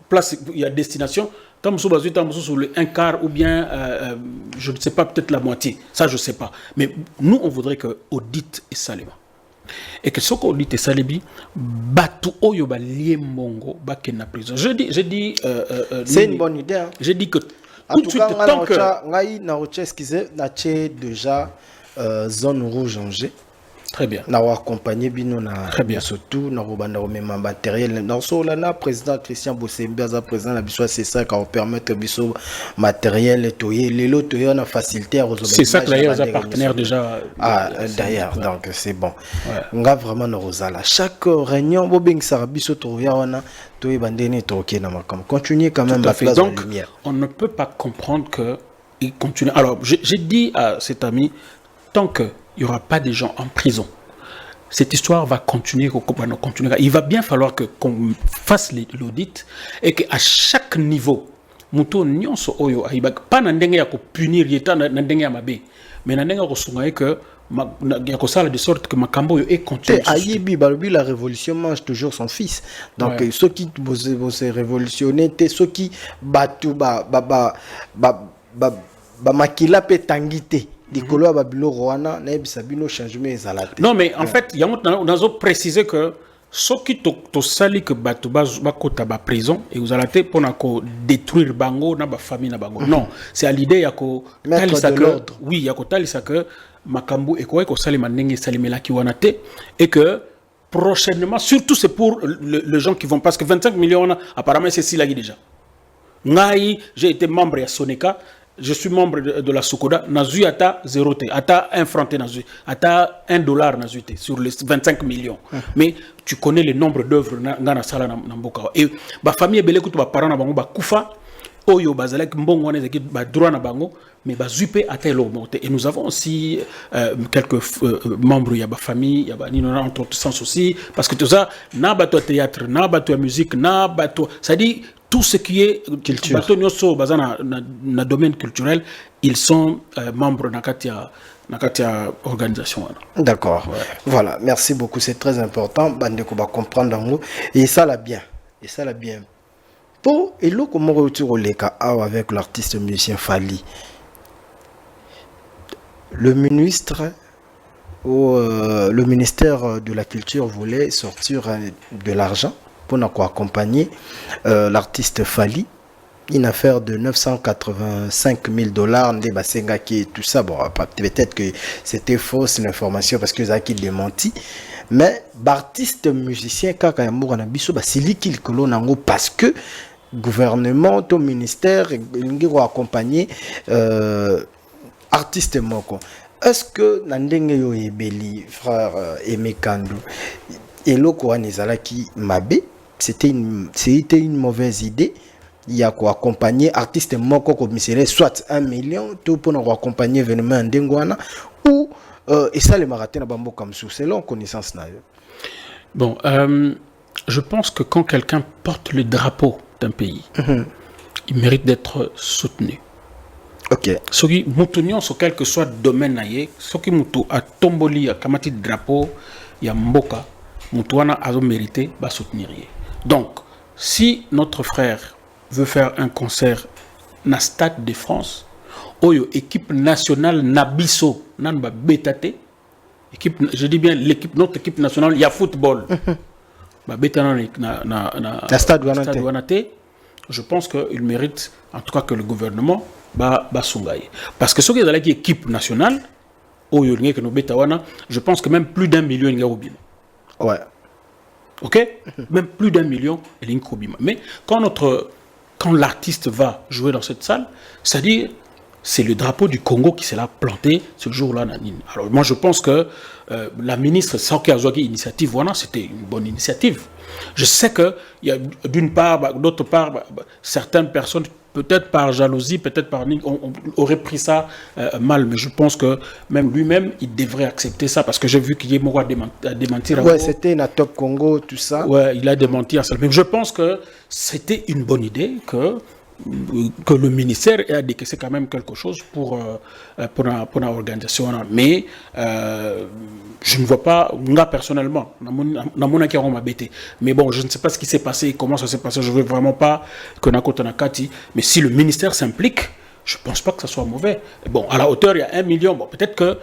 place ya destination tam susu bazui tam susu le un quart ou bien je ne sais pas, peut-être la moitié, ça je sais pas, mais nous on voudrait que audit et salima et que ce qu'on audit et salibi batu oyo ba lié mbongo ba kena prison. Je dis c'est une bonne idée, hein? Je dis que tout de suite tant que ngai na excusez na déjà zone rouge Angers. Très bien. Nous avons accompagné Bino surtout nous avons même matériel. Nous avons président Christian Bossembe, président la Bissau, c'est ça qui va permettre Bissau matériel les lots on a facilité à résoudre. C'est ça que d'ailleurs les partenaires déjà. D'ailleurs donc c'est bon. On a vraiment nos rosala. Chaque réunion bobing ça Bissau trouver on a tout bandeni troquer na makam. Continuez quand même la place de lumière. On ne peut pas comprendre que il continue. Alors j'ai dit à cet ami, tant qu'il n'y aura pas des gens en prison, cette histoire va continuer. Il va bien falloir qu'on fasse l'audit et qu'à chaque niveau, muto nyonso oyo pas na ndenge ya ko punir yeta na ndenge ya mabe, mais na ndenge ya ko sunga que ya ko sala de sorte que makambo yo et continue. Ayebi balobi la révolution mange toujours son fils. Donc ceux qui vont se révolutionner, ceux qui batu ba makila pe tangité. Non, mais en fait, on a précisé que ce qui to sali que batuba kota ba prison et vous allez pour détruire bango na ba famille na bango. Non, c'est à l'idée ya ko talisa que oui, ya ko talisa que makambu et ko sali manenge sali melaki wanate et que prochainement, surtout c'est pour les gens qui vont parce que 25 millions apparemment c'est si là déjà. Ngai, j'ai été membre à Soneka. Je suis membre de la Sokoda. Nazu ata 0 te, ata 1 franc te nazu, ata $1 nazu te sur les 25 millions. Mais tu connais le nombre d'œuvres na sala na mboka. Et ba famille belé kutu ba parents na bango ba kufa oyo bazalek mbongo wana zaki ba droit na bango mais ba zupe ata monte. Et nous avons aussi quelques membres ya ba famille ya ba nino entre autres sens aussi parce que tout ça na bato théâtre, na bato musique, na bato ça dit tout ce qui est culture, dans domaine culturel, ils sont membres de la organisation. D'accord. Ouais. Voilà, merci beaucoup, c'est très important. Bandeko va comprendre et ça l'a bien. Et ça l'a bien. Pour et là comment retour les cas avec l'artiste musicien Fally. Le ministère de la Culture voulait sortir de l'argent pour accompagner l'artiste Fally, une affaire de $985 000, et tout ça. Bon, peut-être que c'était fausse l'information parce que ça qui démenti. Mais l'artiste musicien, c'est lui qui le parce que gouvernement, ton ministère, il a accompagné artiste moko. Est-ce que Nandenge yo ebeli frère Emekando et loko anezala qui mabe c'était une mauvaise idée. Il y a quoi accompagner artiste moko comme soit 1 million tout pour nous accompagner événement ndengwana ou et ça les marathons na bambo comme sous selon connaissance na. Bon, je pense que quand quelqu'un porte le drapeau d'un pays, il mérite d'être soutenu. OK. Ce qui moutonnion sur quel que soit le domaine naïe, ce qui moutou a tomboli a kamati de drapeau, il y a mboka, moutouana a mérité va soutenir. Donc, si notre frère veut faire un concert na Stade de France, oyo équipe nationale Nabiso nanba bétate, équipe, je dis bien notre équipe nationale, il y a football. Ba bétana na Stade Wanate. Je pense qu'il mérite, en tout cas que le gouvernement ba songaye. Parce que ce qui est dans l'équipe nationale, oyo que no bétawana, je pense que même plus d'1 million il y a oublié. Ouais. Ok, même plus d'1 million, mais quand l'artiste va jouer dans cette salle, c'est-à-dire, c'est le drapeau du Congo qui s'est là planté ce jour-là. Alors moi, je pense que la ministre Saoki Azouaki initiative, voilà, c'était une bonne initiative. Je sais que il y a d'une part, d'autre part, certaines personnes, peut-être par jalousie, peut-être par on aurait pris ça mal, mais je pense que même lui-même, il devrait accepter ça parce que j'ai vu qu'il y a démenti. Ouais, c'était la Top Congo, tout ça. Ouais, il a démenti à ça. Mais je pense que c'était une bonne idée que le ministère ait décaissé quand même quelque chose pour l'organisation. Mais je ne vois pas, moi personnellement, mais bon, je ne sais pas ce qui s'est passé, comment ça s'est passé, je ne veux vraiment pas que Nakota Nakati, mais si le ministère s'implique, je ne pense pas que ça soit mauvais. Bon, à la hauteur, il y a 1 million, bon, peut-être que,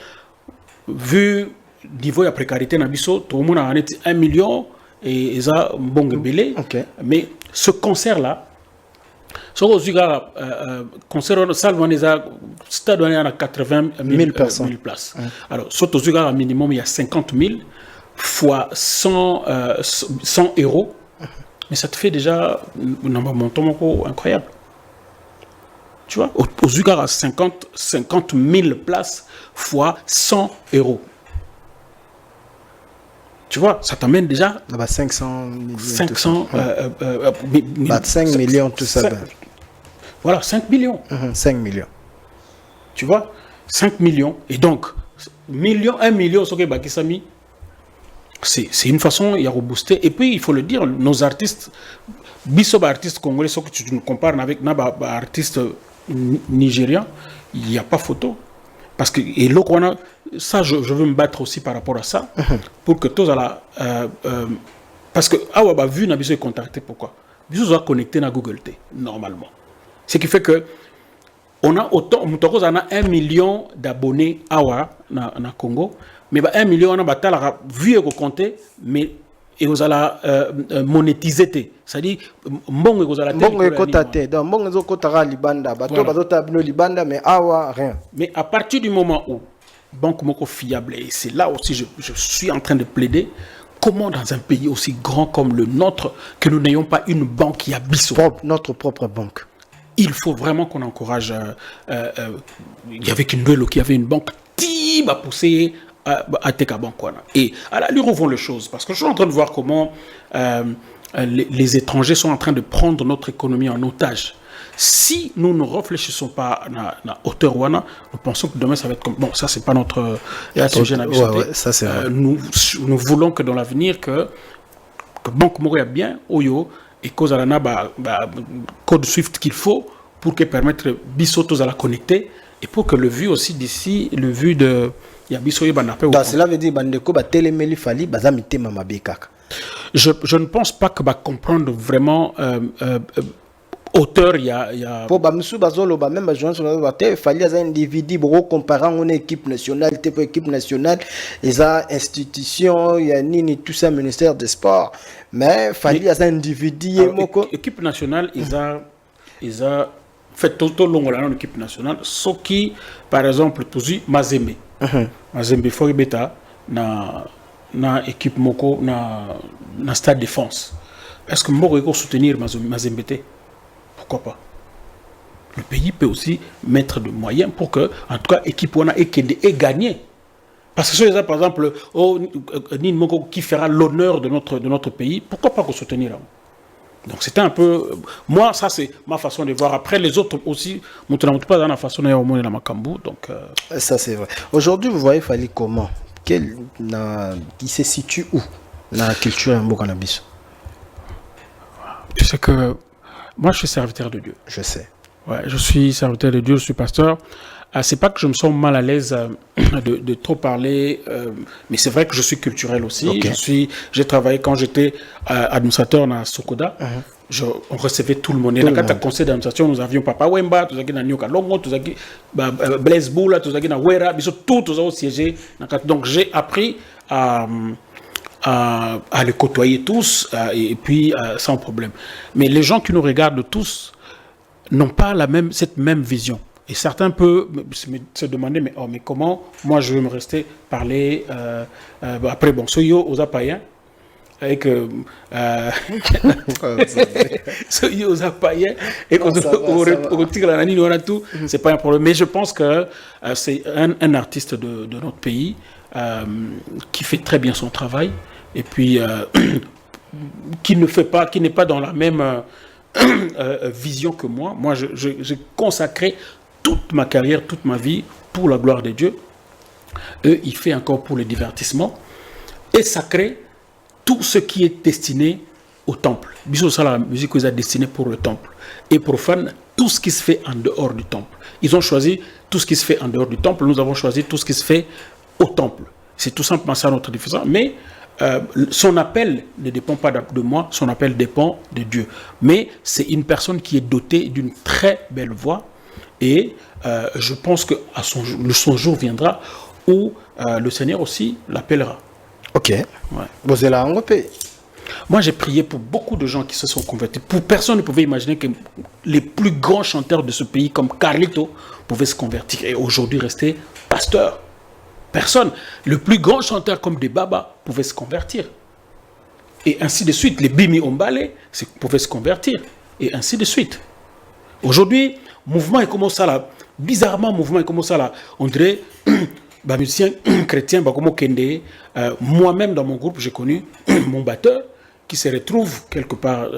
vu le niveau de précarité, tout le monde a 1 million, et ça, bon, belé, mais ce concert-là, ce concert stade a 80 000 places. Alors, surtout à minimum, il y a 50 000 fois 100 euros. Mais ça te fait déjà un montant incroyable. Tu vois, aux Ugar à 50 000 places fois 100 euros. Tu vois, ça t'amène déjà 500 millions. 5 millions, tout ça. Voilà, 5 millions. 5 millions. Tu vois, 5 millions. Et donc, 1 million, ce qui est Bakisami, C'est une façon, il y a rebooster. Et puis, il faut le dire, nos artistes, Bissot, artistes congolais, ce que tu nous compares avec un artiste nigérien, il n'y a pas photo. Parce que, et là, ça, je veux me battre aussi par rapport à ça, pour que tous à la. Parce que, vu, Bissot est contacté, pourquoi? Bissot doit connecter à Google T, normalement. Ce qui fait que, on a autant, on a 1 million d'abonnés dans le Congo, mais 1 million, on a vu et compté, mais et vous allez monétiser. C'est-à-dire, bon, vous allez mais à partir du moment où banque moko fiable, et c'est là aussi je suis en train de plaider, comment dans un pays aussi grand comme le nôtre, que nous n'ayons pas une banque qui a Bissot, notre propre banque. Il faut vraiment qu'on encourage. Il y avait Kindwelo qui avait une banque qui va pousser à Teka Bank. Et à la lui revoyons les choses. Parce que je suis en train de voir comment les étrangers sont en train de prendre notre économie en otage. Si nous ne réfléchissons pas à la hauteur Wana, nous pensons que demain ça va être comme. Bon, ça, c'est pas notre sujet d'habitude. Ça, c'est vrai. Nous voulons que dans l'avenir, que Banque Moria bien, Oyo, et cause à la code Swift qu'il faut pour que permettre Bissot à la connecter et pour que le vu aussi d'ici, le vu de Bissot cela veut dire bandeko ba telemeli fali bazamite mama bekaka. Je ne pense pas que comprendre vraiment auteur il y a pour bamsu bazolo ba même ba joindre sur ba te fali as un individu pour comparer une équipe nationale te pour équipe nationale et a institution il y a nini tout ça ministère des sports mais fali as un individu équipe nationale ils a fait tout au long de l'équipe nationale ce qui par exemple posi Mazembe Mazembe faut beta na équipe moko na stade défense est-ce que Moko peut soutenir Mazembe? Pourquoi pas? Le pays peut aussi mettre des moyens pour que, en tout cas, l'équipe ait gagné. Parce que si par exemple, Moko qui fera l'honneur de notre pays, pourquoi pas soutenir? Donc c'était un peu. Moi, ça c'est ma façon de voir. Après, les autres aussi, je ne pas dans la façon de voir la Makambu. Donc, ça c'est vrai. Aujourd'hui, vous voyez Fali comment? Qui se situe où dans la culture en Cannabis? Tu sais que. Moi, je suis serviteur de Dieu. Je sais. Ouais, je suis serviteur de Dieu, je suis pasteur. C'est pas que je me sens mal à l'aise de trop parler, mais c'est vrai que je suis culturel aussi. Okay. J'ai travaillé quand j'étais administrateur dans Sokoda. On recevait tout le monde. Dans le conseil d'administration, nous avions Papa Wemba, tout ça qui Nyoka Longo, tout ça qui Blaise Boula, tout ça qui Wera, tout ça au siège. Donc j'ai appris à les côtoyer tous et puis sans problème. Mais les gens qui nous regardent tous n'ont pas cette même vision. Et certains peuvent se demander, mais comment moi je vais me rester parler après, bon, Soyo aux Apaïens, avec Soyo aux Apaïens, et qu'on retire la ligne, on a tout, c'est pas un problème. Mais je pense que c'est un artiste de notre pays qui fait très bien son travail, et puis qui n'est pas dans la même vision que moi. Moi, j'ai consacré toute ma carrière, toute ma vie pour la gloire de Dieu. Eux, il fait encore pour le divertissement et sacré tout ce qui est destiné au temple. Bisous, ça, la musique qu'ils ont destinée pour le temple. Et profane, tout ce qui se fait en dehors du temple. Ils ont choisi tout ce qui se fait en dehors du temple. Nous avons choisi tout ce qui se fait au temple. C'est tout simplement ça notre différence. Mais son appel ne dépend pas de moi, son appel dépend de Dieu. Mais c'est une personne qui est dotée d'une très belle voix. Et je pense que son jour viendra où le Seigneur aussi l'appellera. Ok. Ouais. Moi, j'ai prié pour beaucoup de gens qui se sont convertis. Personne ne pouvait imaginer que les plus grands chanteurs de ce pays, comme Carlito, pouvaient se convertir et aujourd'hui rester pasteurs. Personne. Le plus grand chanteur comme des Baba pouvait se convertir. Et ainsi de suite. Les Bimi Ombale pouvaient se convertir. Et ainsi de suite. Aujourd'hui, mouvement est comme ça là. Bizarrement, mouvement est comme ça là. On dirait, musicien chrétien, comme Kende. Moi-même, dans mon groupe, j'ai connu mon batteur qui se retrouve quelque part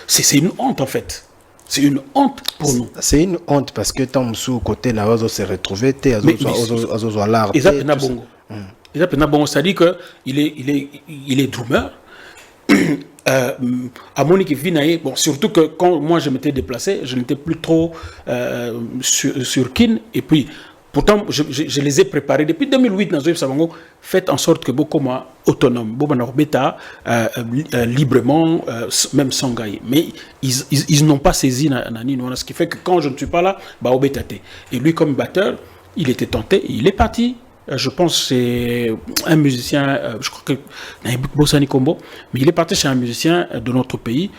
c'est une honte en fait. C'est une honte pour nous. C'est une honte parce que tant sous côté là, on se retrouver, l'art. Ils appellent Nabongo. Bon, ça dit qu'il est drummer. À Monique Vinaye, bon, surtout que quand moi je m'étais déplacé, je n'étais plus trop sur Kin, et puis pourtant je les ai préparés depuis 2008 dans Zoïf Sabango, faites en sorte que beaucoup soient autonomes, librement, même sans gaï. Mais ils n'ont pas saisi Nani, ce qui fait que quand je ne suis pas là, bah obétate. Et lui comme batteur, il était tenté, il est parti. Je pense que c'est un musicien, je crois que Bossani Kombo, mais il est parti chez un musicien de notre pays.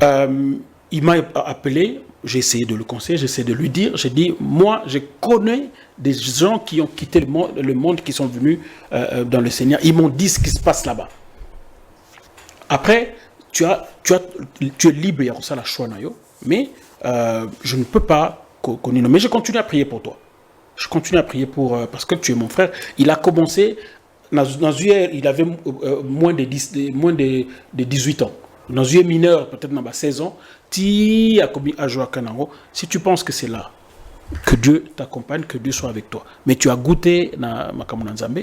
Il m'a appelé, j'ai essayé de le conseiller, j'ai essayé de lui dire, j'ai dit, moi, je connais des gens qui ont quitté le monde, qui sont venus dans le Seigneur. Ils m'ont dit ce qui se passe là-bas. Après, tu es libre, il y a ça la choix, mais je ne peux pas connaître. Mais je continue à prier pour toi. Je continue à prier parce que tu es mon frère. Il a commencé, il avait moins de 18 ans. Dans une mineur, peut-être dans 16 ans, tu as joué à Kanango. Si tu penses que c'est là, que Dieu t'accompagne, que Dieu soit avec toi. Mais tu as goûté dans Makamuna Nzambe,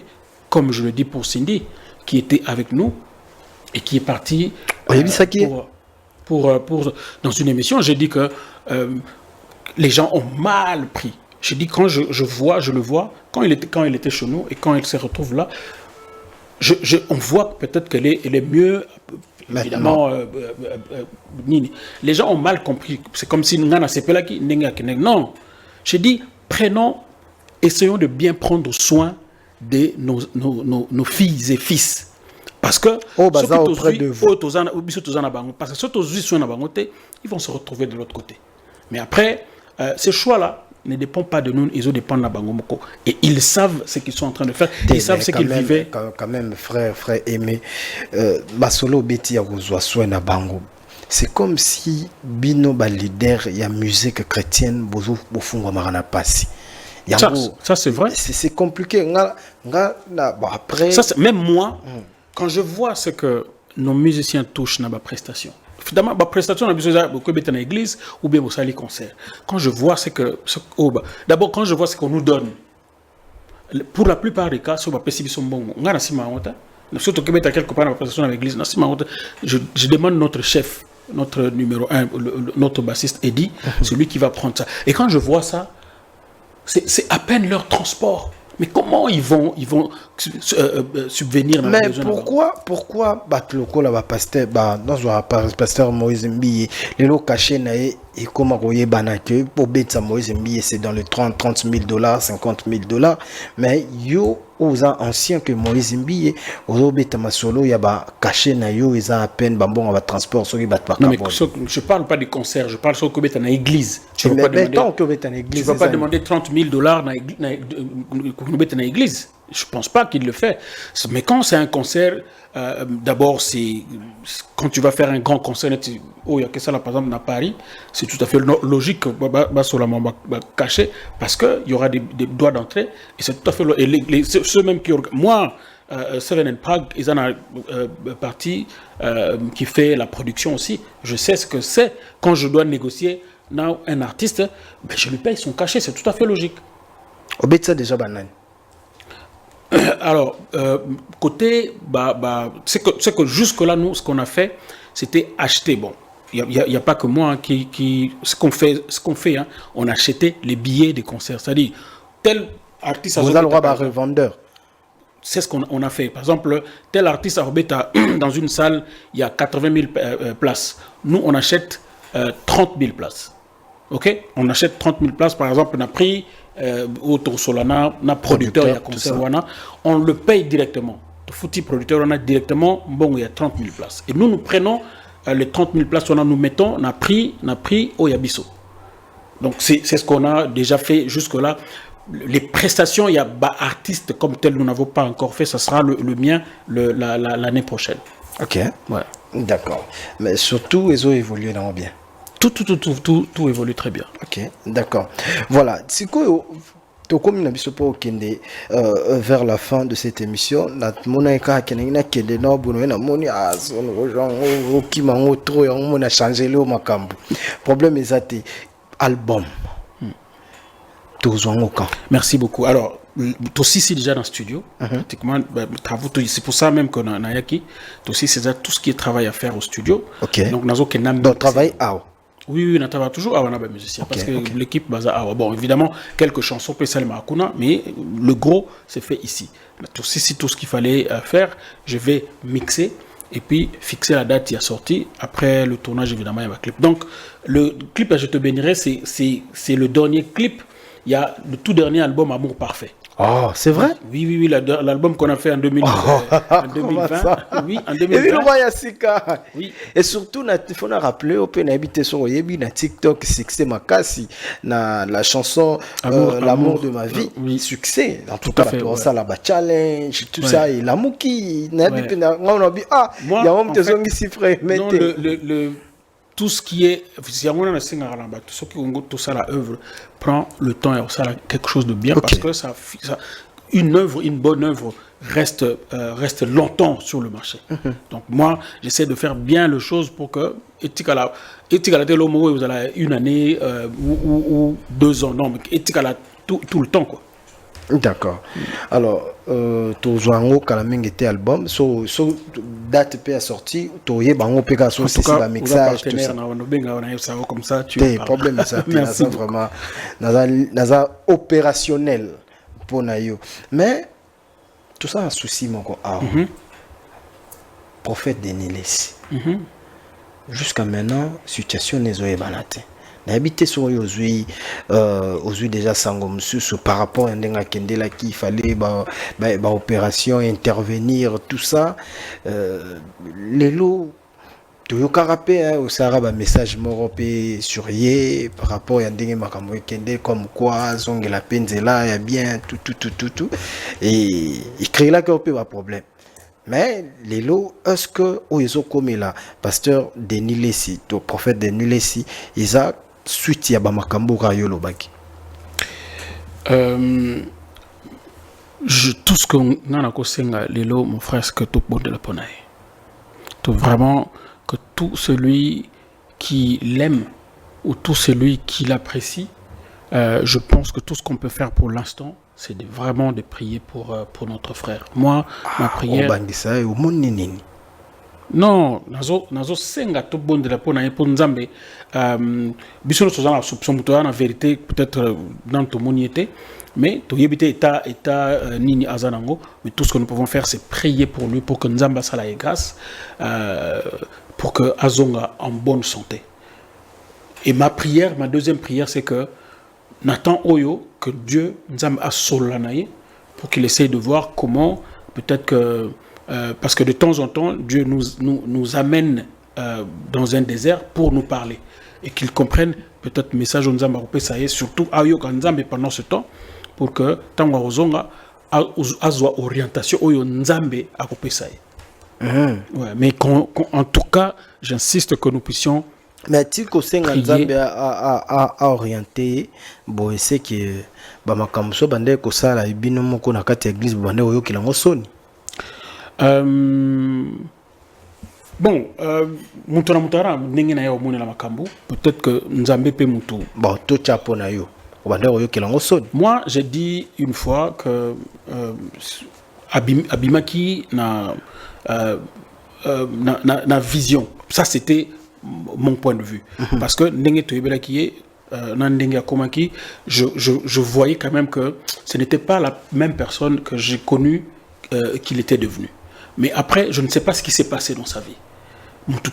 comme je le dis pour Cindy, qui était avec nous et qui est partie dans une émission. J'ai dit que les gens ont mal pris. J'ai dit, quand je le vois, quand il était chez nous et quand il se retrouve là, on voit peut-être qu'elle est mieux, évidemment. Les gens ont mal compris. C'est comme si Nana Sepelaki, non. J'ai dit, essayons de bien prendre soin de nos filles et fils. Parce que ils vont se retrouver de l'autre côté. Mais après, ces choix-là ne dépendent pas de nous, ils dépendent de la Bangomoko. Et ils savent ce qu'ils sont en train de faire, ils savent ce qu'ils vivaient. Quand même, frère aimé, Masolo Beti Agozwa na Bango. C'est comme si Bino ba leader ya musique chrétienne bozo bofungwa marana pasi. Ça c'est vrai. C'est compliqué. Après même moi, quand je vois ce que nos musiciens touchent dans ma prestation. Finalement, ma prestation a besoin de l'église ou bien au salle concert. Quand je vois d'abord quand je vois ce qu'on nous donne, pour la plupart des cas, sur ma prestation bon, on a surtout que quelque part dans la prestation à l'église, je demande notre chef, notre numéro 1, notre bassiste Eddie, celui qui va prendre ça. Et quand je vois ça, c'est à peine leur transport. Mais comment ils vont subvenir dans mais pourquoi Batloko là pasteur pasteur Moïse Mbiye les lots cachés naé et comment voyez banake pour bête Moïse Mbiye c'est dans les $30 000 $50 000 mais yo aux anciens que Moïse Mbiye aux bête masolo ya ba caché na yo ils ont à peine bon on va transport sur bat pas. Non mais je parle pas des concerts, je parle sur que bête en église. Tu ne vas pas demander $30 000 dans l'église. Je pense pas qu'il le fait. Mais quand c'est un concert, d'abord, c'est quand tu vas faire un grand concert, il y a que ça là, par exemple, à Paris, c'est tout à fait logique, sur la main cachée, parce qu'il y aura des droits d'entrée, et c'est tout à fait et ceux même qui moi, Seven and Prague, ils en ont partie qui fait la production aussi. Je sais ce que c'est quand je dois négocier un artiste, je lui paye son cachet, c'est tout à fait logique. Obéit déjà banane. Alors, côté, c'est que jusque-là, nous, ce qu'on a fait, c'était acheter. Bon, il n'y a pas que moi ce qu'on fait, hein, on a acheté les billets des concerts. C'est-à-dire, tel artiste... Vous avez le droit d'un revendeur. C'est ce qu'on a fait. Par exemple, tel artiste à Robeta, dans une salle, il y a 80 000 places. Nous, on achète 30 000 places. OK? On achète 30 000 places. Par exemple, on a pris... autour solana na producteur il y a concert on le paye directement fouti producteur on a directement bon il y a 30 000 places et nous prenons les 30 000 places nous mettons on a pris au Yabiso. Donc c'est ce qu'on a déjà fait jusque là. Les prestations il y a artistes comme tel nous n'avons pas encore fait, ça sera le mien l'année prochaine. OK, ouais, d'accord, mais surtout ils ont évolué dans bien. Tout évolue très bien. Ok, d'accord. Voilà. C'est quoi comme nous avons vers la fin de cette émission, problème est album. Merci beaucoup. Alors, aussi c'est déjà dans le studio. Pratiquement, c'est pour ça même qu'on a Yaki. Aussi c'est déjà tout ce qui est travail à faire au studio. Donc nazo kenam. Donc travail oui, on travaille toujours à Wanaba musicien parce que l'équipe basa ah bon évidemment quelques chansons peut salement Akuna, mais le gros c'est fait ici. Tout ce qu'il fallait faire, je vais mixer et puis fixer la date qui a sorti. Après le tournage évidemment il y a un clip. Donc le clip Je te bénirai c'est le dernier clip. Il y a le tout dernier album Amour parfait. Oh, c'est vrai? Oui, l'album qu'on a fait en 2020. Oui, en 2020. Oui. Et surtout, il faut rappeler, on peut habiter sur TikTok, succès Makasi, la chanson L'amour de ma vie, succès. En tout cas, ça, la challenge, tout ça, et l'amour qui, on a dit, il y a un petit qui s'y ferait. Tout ce qui est, tout ça, la œuvre prend le temps et ça quelque chose de bien parce que une bonne œuvre reste longtemps sur le marché. Donc moi, j'essaie de faire bien les choses pour que vous avez une année ou 2 ans, non, mais tout le temps quoi. D'accord. Alors, tu joues quand même était album, so date peut sortir, tu y bango peut sur le mixage tout ça. Comme ça, tu as problème ça, c'est vraiment naza opérationnel pour nayo. Mais tout ça un souci mon prophète Denilesi. Jusqu'à maintenant, situation n'est pas banate. N'habité sur aujourd'hui déjà sangom par rapport à un kendela qui fallait opération intervenir tout ça les lots tu carapé au Sahara message moropé sur par rapport à un makambo kende comme quoi zong la penzela ya bien tout et il crée là que pas problème. Mais les lots, est-ce que ils ont comme là, pasteur Denis Lessi, le prophète Denis Lessi, ils ont suite à Bamakambo Rayolo Baki. Tout ce que nous avons les lots, mon frère, c'est que tout bon de la ponaille. Tout vraiment que tout celui qui l'aime ou tout celui qui l'apprécie, je pense que tout ce qu'on peut faire pour l'instant, c'est vraiment de prier pour notre frère. Moi, ma prière... Non, nazo senga tout bon de la peau pour Nzambe. Bisous nous sommes soupçon en vérité peut-être dans tout monde était, mais tout yébité état nini azanango. Mais tout ce que nous pouvons faire, c'est prier pour lui pour que Nzamba sala ait grâce, pour que Azonga en bonne santé. Et ma deuxième prière, c'est que Nathan Oyo, que Dieu Nzamba a solanaye, pour qu'il essaye de voir comment peut-être que parce que de temps en temps, Dieu nous amène dans un désert pour nous parler. Et qu'ils comprennent peut-être le message de Nzamba ça y est, surtout Ayo Nzamba pendant ce temps, pour que Tangwa Rozonga a orientation Oyo Nzambe à ça y est. Mais en tout cas, j'insiste que nous puissions. Mais tu sais que Nzambe a orienté, bon, c'est que Bamakamso Bande Kosala et Binomoko na kati église Bande Oyo Kilangosoni. Bon, Mutara ndenge na yo mona la makambo, peut-être que Nzambe pe mutu. Bon, to chapo na yo. Moi, j'ai dit une fois que Abimaki na vision. Ça, c'était mon point de vue. Parce que ndenge toyebela qui est je voyais quand même que ce n'était pas la même personne que j'ai connue qu'il était devenu. Mais après, je ne sais pas ce qui s'est passé dans sa vie.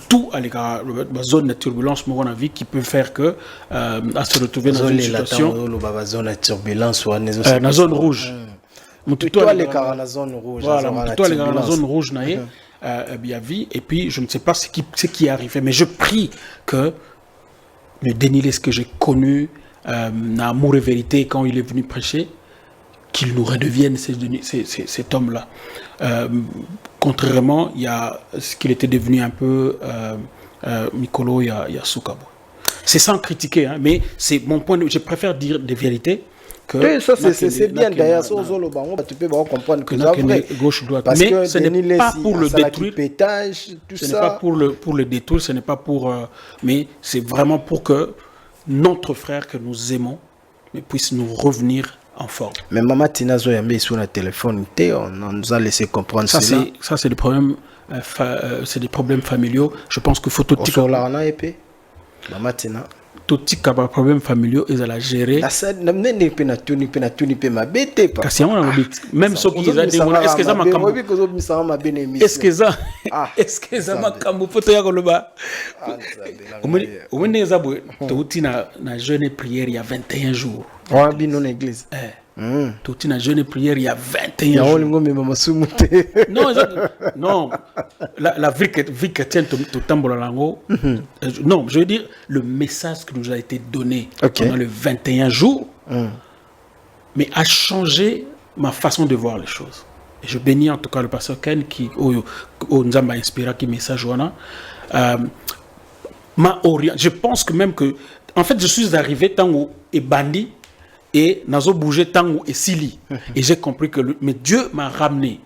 Tout à l'égard de la zone de turbulence qui peut faire que à se retrouver dans une situation zone de turbulence ou la zone rouge. Tout à l'égard de la zone rouge. Voilà, tout à l'égard de la zone rouge et puis je ne sais pas ce qui est arrivé, mais je prie que le Denis ce que j'ai connu, Amour et Vérité, quand il est venu prêcher, qu'il nous redevienne cet homme-là. Contrairement, il y a ce qu'il était devenu un peu Mikolo, il y a Soukabo. C'est sans critiquer, hein, mais c'est mon point de vue. Je préfère dire des vérités. Que ça, c'est bien. D'ailleurs, tu peux comprendre que c'est vrai. Gauche, droite. Parce mais que ce n'est pas pour le détruire. Ce n'est pas pour le détruire, ce n'est pas pour... mais c'est vraiment pour que notre frère que nous aimons puisse nous revenir en forme. Mais maman Tina Zoyambe sur le téléphone, on nous a laissé comprendre ça. Cela. Ça, c'est des problèmes, c'est des problèmes familiaux. Je pense qu'il faut tout dire. Sur la épée, maman Tina. Tout type de problèmes familiaux, ils allaient gérer. Même ceux qui ont dit, est-ce que ça m'a cambo? Est-ce que ça m'a cambo? Poto ya koloba. Au moins, les aboués, tout na jeûne prière il y a 21 jours. On bien dans l'église. Tout na jeûne prière il y a 21 jours. Non, la vie chrétienne tout tambola lango. Non, je veux dire le message qui nous a été donné pendant les 21 jours, mais a changé ma façon de voir les choses. Et je bénis en tout cas le pasteur Ken qui nous a inspiré qui message m'a orienté. Je pense que même que en fait je suis arrivé tant où et bandit et nazo bougé tant où et sili et j'ai compris que mais Dieu m'a ramené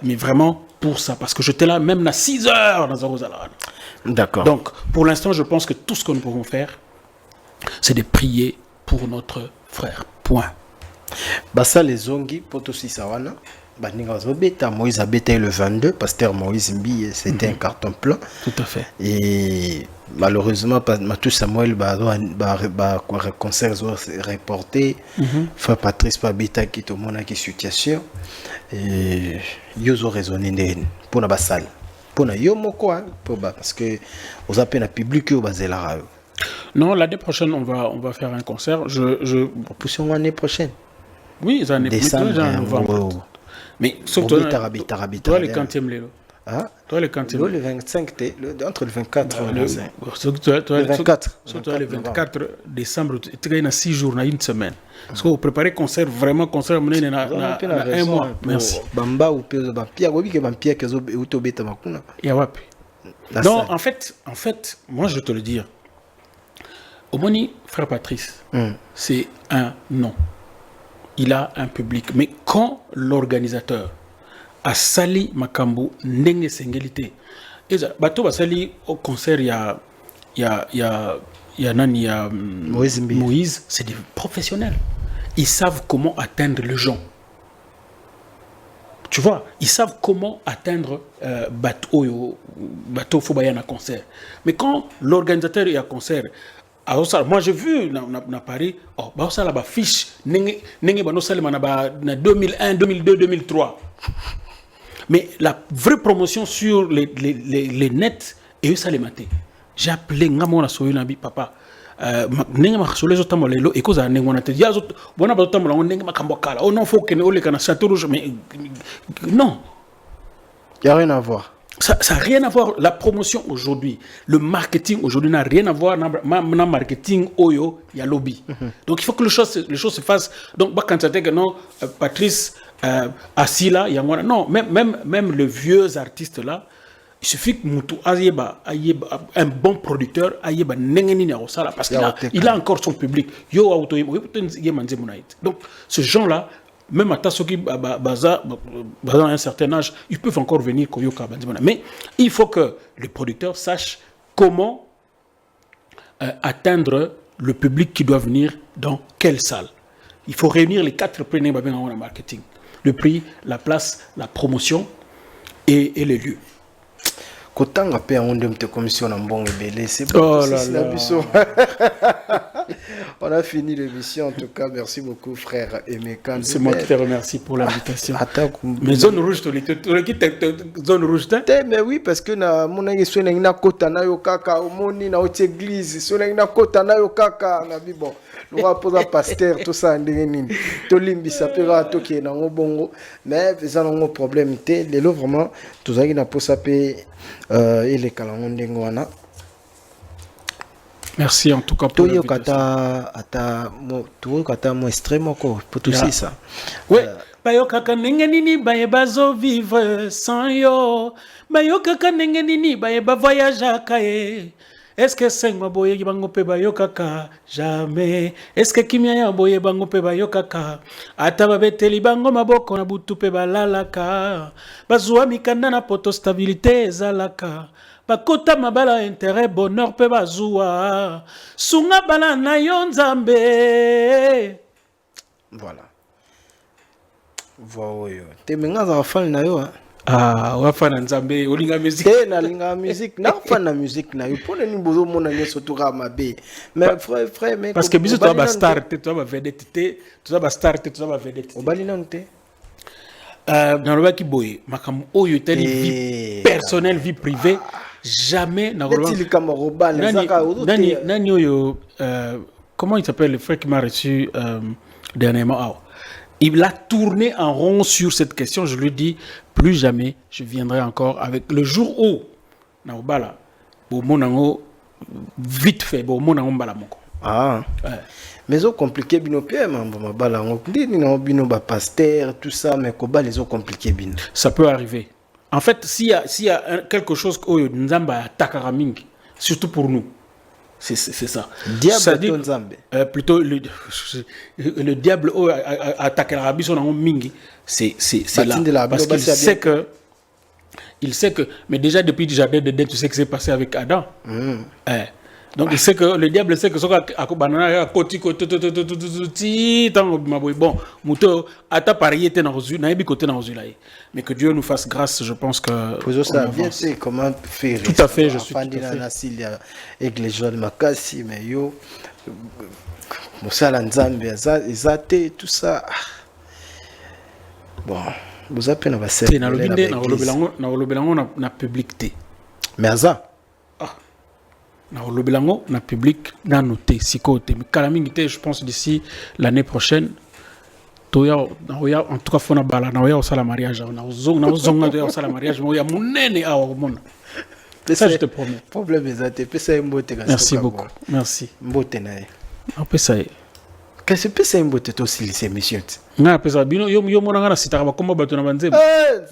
mais vraiment pour ça parce que j'étais là même à 6 heures dans Zarozala. D'accord. Donc pour l'instant je pense que tout ce que nous pouvons faire c'est de prier pour notre frère. Point. Basa les ongi poto sisawana baninga zobeta Moïse a bêté le 22 pasteur Moïse Mbi c'était un carton plein. Tout à fait. Et malheureusement Matou Samuel concert reporté frère Patrice Pabita qui tout monde qui situation et ils ont raisonné pour la bassale pour na yo moko pour parce que aux appels à public au bazela. Non, l'année prochaine on va faire un concert. Je poussons l'année prochaine. Oui, l'année prochaine en novembre. Mais sauf toi le 40e lélo. Ah, toi le 40e. Le 25 entre le 24 et le 25. Le 24. Surtout le 24 décembre, tu as 6 jours, une semaine. Parce que vous préparez concert vraiment concert mené na un mois. Merci. Bamba ou Bambia, oui que Bambia que zo utobeta makuna. Yawapi. Non, en fait, moi je vais te le dire. Omoni, frère Patrice, c'est un nom. Il a un public. Mais quand l'organisateur a sali Makambu, Ndenge Sengelité, et bateau a sali au concert, il y a Moïse, c'est des professionnels. Ils savent comment atteindre les gens. Tu vois, ils savent comment atteindre bateau Fobayana concert. Mais quand l'organisateur est à concert, moi j'ai vu dans Paris, ça là fiche nenge na 2001, 2002, 2003. Mais la vraie promotion sur les nets et ça les maté. J'ai appelé ngamona soyunabi papa. Nenge makasole zo tambo lelo et koza nenge wana te ya zo bona ba tambo la nenge makambo kala. Oh non faut que ne ole kana château rouge mais non. Il y a rien à voir. Ça n'a rien à voir. La promotion aujourd'hui, le marketing aujourd'hui n'a rien à voir avec le marketing Oyo, il y a lobby. Donc il faut que les choses se fassent. Donc quand tu dis que non, Patrice assis là, il y a non, même les vieux artistes là, il suffit que Moutou un bon producteur parce qu'il a encore son public. Donc ce gens là. Même à Tassoki, dans un certain âge, ils peuvent encore venir. Mais il faut que le producteur sache comment atteindre le public qui doit venir dans quelle salle. Il faut réunir les 4 premiers en marketing. Le prix, la place, la promotion et les lieux. Kotanga pe onde mte commission na mbongo belé c'est bon. Oh là là. On a fini l'émission en tout cas, merci beaucoup frère Emeka. C'est moi qui te remercie pour l'invitation. Mais zone rouge zone rouge mais oui parce que na monangi so na kota na yo kaka omoni na haute église so na kota na yo kaka na bi bon. Nous va poser pasteur tout ça ndenge nini. To limbisa pe ra to ke na ngobongo mais ça non problème té lelo vraiment tout ça qui na posa pe et les calendriers. Merci en tout cas pour l'invitation. Mo extrêmement pour tout ça. Oui. Bayokaka nini bazo vivre sans yo. Bayokaka nini ba voyage kae. Est-ce que c'est moi boye bango pe bayokaka jamais. Est-ce que kimia ya boye bango pe bayokaka. Ata babeteli bango maboko na butu pe balalaka. Bazwa mikanda na poto stabilité ezalaka. Bakota mabala intérêt bonheur pe bazua. Sunga bala na yo nzambe. Voilà. Voyo. Te menga za fan na yo. Ah, wafa na nzambe, olinga musique. Te na linga musique, na fan na musique na yo. Pone ni bozo mona nyoso to ka mabe. Mais frère mais parce que biso to ba star te, to ba vedette te, to ba star te, to ba vedette. Obali non te. Dans le qui boy, makam oyo teli vie personnelle, vie privée, jamais na roba. Ti kamaroba nani oyo comment il s'appelle le frère qui m'a reçu dernièrement. Il a tourné en rond sur cette question. Je lui dis, plus jamais je viendrai encore avec le jour où, naobala, vite fait, ah. Mais c'est compliqué, bino pasteur, tout ça, mais comment les ont compliqué bin. Ça peut arriver. En fait, s'il y a quelque chose que Nzamba Takaraming, surtout pour nous. C'est ça. Diable plutôt le diable attaque l'Arabie son mingi, c'est là parce qu'il sait que mais déjà depuis le jardin d'Éden, tu sais ce qui s'est passé avec Adam. Donc il sait que le diable sait que ce banana côté bon muto ata parier était dans reçu na côté dans reçu là, mais que Dieu nous fasse grâce. Je pense que comment faire tout à fait. Je suis tout à fait avec les jeunes makasi mais yo musala nzambe ezate tout ça bon vous appelez na basé na lobelango na publicité mais aza na lobelango na public na noté sikote mais kalamingi je pense d'ici l'année prochaine toya en tout cas fona bala na oya osala mariage na zonga toya osala mariage mo ya munene awa mona ça je te promets problème ezate pesa mbote ka merci beaucoup merci mbote na ye pesa ye que c'est pesa mbote to si les émissions na pesa bino yo mona ngana sitaka bakoma bato na banzeba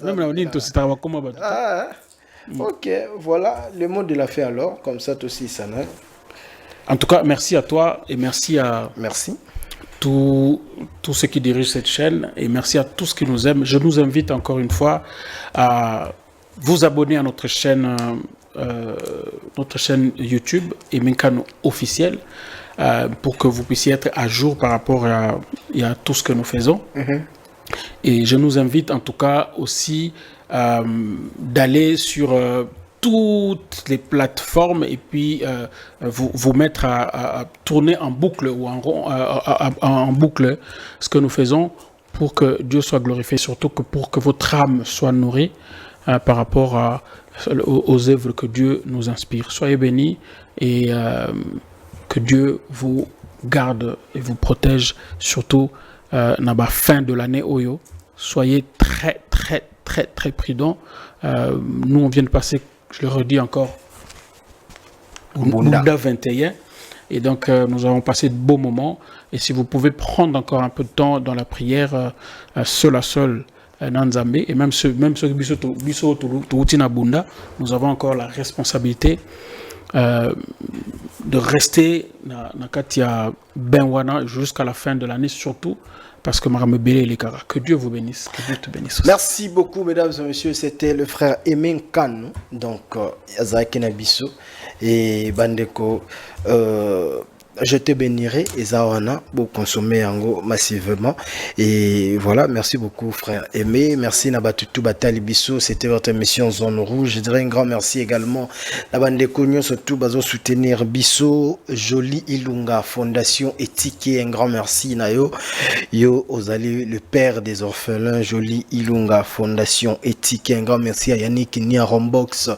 même na nini to sitaka bakoma bato. Ok, voilà le mot de la fin alors, comme ça aussi ça n'a. En tout cas, merci à toi et merci à tous ceux qui dirigent cette chaîne et merci à tous qui nous aiment. Je nous invite encore une fois à vous abonner à notre chaîne YouTube et Minkano officiel pour que vous puissiez être à jour par rapport à tout ce que nous faisons. Et je nous invite en tout cas aussi d'aller sur toutes les plateformes et puis vous mettre à tourner en boucle ou en boucle ce que nous faisons pour que Dieu soit glorifié, surtout que pour que votre âme soit nourrie par rapport aux œuvres que Dieu nous inspire. Soyez bénis et que Dieu vous garde et vous protège, surtout dans la fin de l'année Oyo. Soyez très prudents. Nous, on vient de passer, je le redis encore, Bunda 21. Et donc, nous avons passé de beaux moments. Et si vous pouvez prendre encore un peu de temps dans la prière, seul à seul, Nanzambe, et même ceux qui Bunda, nous avons encore la responsabilité de rester dans Katia Benwana jusqu'à la fin de l'année, surtout. Parce que que Dieu vous bénisse, que Dieu te bénisse aussi. Merci beaucoup, mesdames et messieurs. C'était le frère Emen Kano, donc Yazaki Nabiso et Bandeko. Je te bénirai et Zawana pour consommer Ango massivement. Et voilà, merci beaucoup frère Aimé, merci Nabatutu Batali Bisso, c'était votre émission Zone Rouge. Je dirais un grand merci également la bande de Cognon, surtout bazo soutenir Bisso, Jolie Ilunga Fondation Éthique, un grand merci Nayo, yo Ozali le père des orphelins, Jolie Ilunga Fondation Éthique, un grand merci à Yannick Nia Rombox,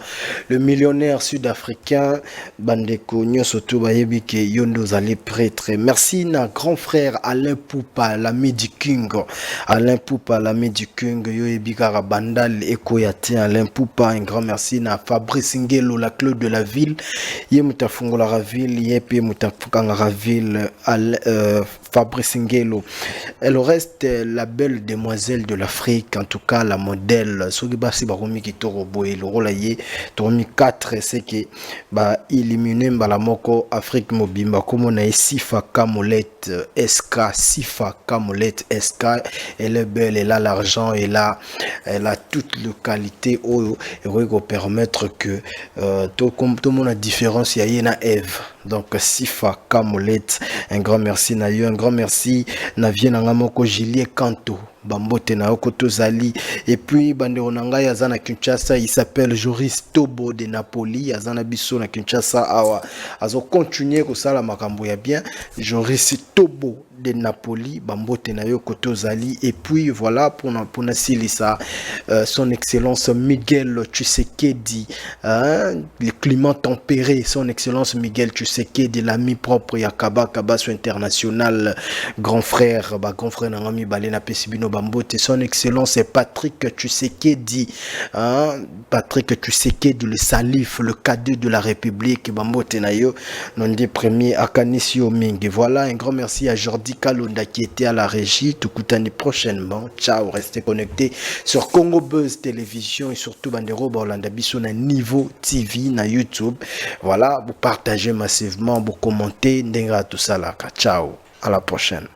le millionnaire sud-africain, bande de Cognon, surtout Bayebike Yondo allez prêtre. Merci na grand frère Alain Poupa, l'ami du King. Alain Poupa, l'ami du King. Yo ebikara bandal ekoyati Alain Poupa. Un grand merci na Fabrice Ngelo, la clé de la ville. Ye mutafungola la ville, ye pe mutafukanga la ville. Fabrice Ngelo. Elle reste la belle demoiselle de l'Afrique, en tout cas la modèle. Sogiba Baromi qui torobo et le rôle aye. Toromi 4, c'est que ba éliminé Balamoko Afrique Mobimba. Comme on a Sifa Kamolette SK, Sifa Kamolette SK, elle est belle, elle a l'argent, elle a toutes les qualités et va permettre que tout le monde a différence, il y a Eve. Donc Sifa Kamolette, un grand merci na yo, un grand merci na Vienangamoko Julie Kanto. bambote na okoto zali. Et puis bande onanga yazana Kinshasa, il s'appelle Joris Tobo de Napoli, yazana biso na Kinshasa awa azo continuer ko sala makambo ya bien. Joris Tobo de Napoli, bambote na yo koto zali. Et puis voilà pour na silisa son excellence Miguel Tshisekedi, le climat tempéré, son excellence Miguel Tshisekedi, l'ami propre ya Kabaso international, grand frère nangami balena pesibino bambote. Son excellence est Patrick Tshisekedi, Patrick Tshisekedi, le salif, le cadet de la République, bambote na yo nondi premier akanisio mingi. Voilà, un grand merci à Jordi Kalonda qui était à la régie. Tukutani prochainement. Ciao, restez connectés sur Congo Buzz Télévision et surtout Bandero Orlando Biso na Niveau TV na YouTube. Voilà, vous partagez massivement, vous commentez, ndenga tout ça là. Ciao, à la prochaine.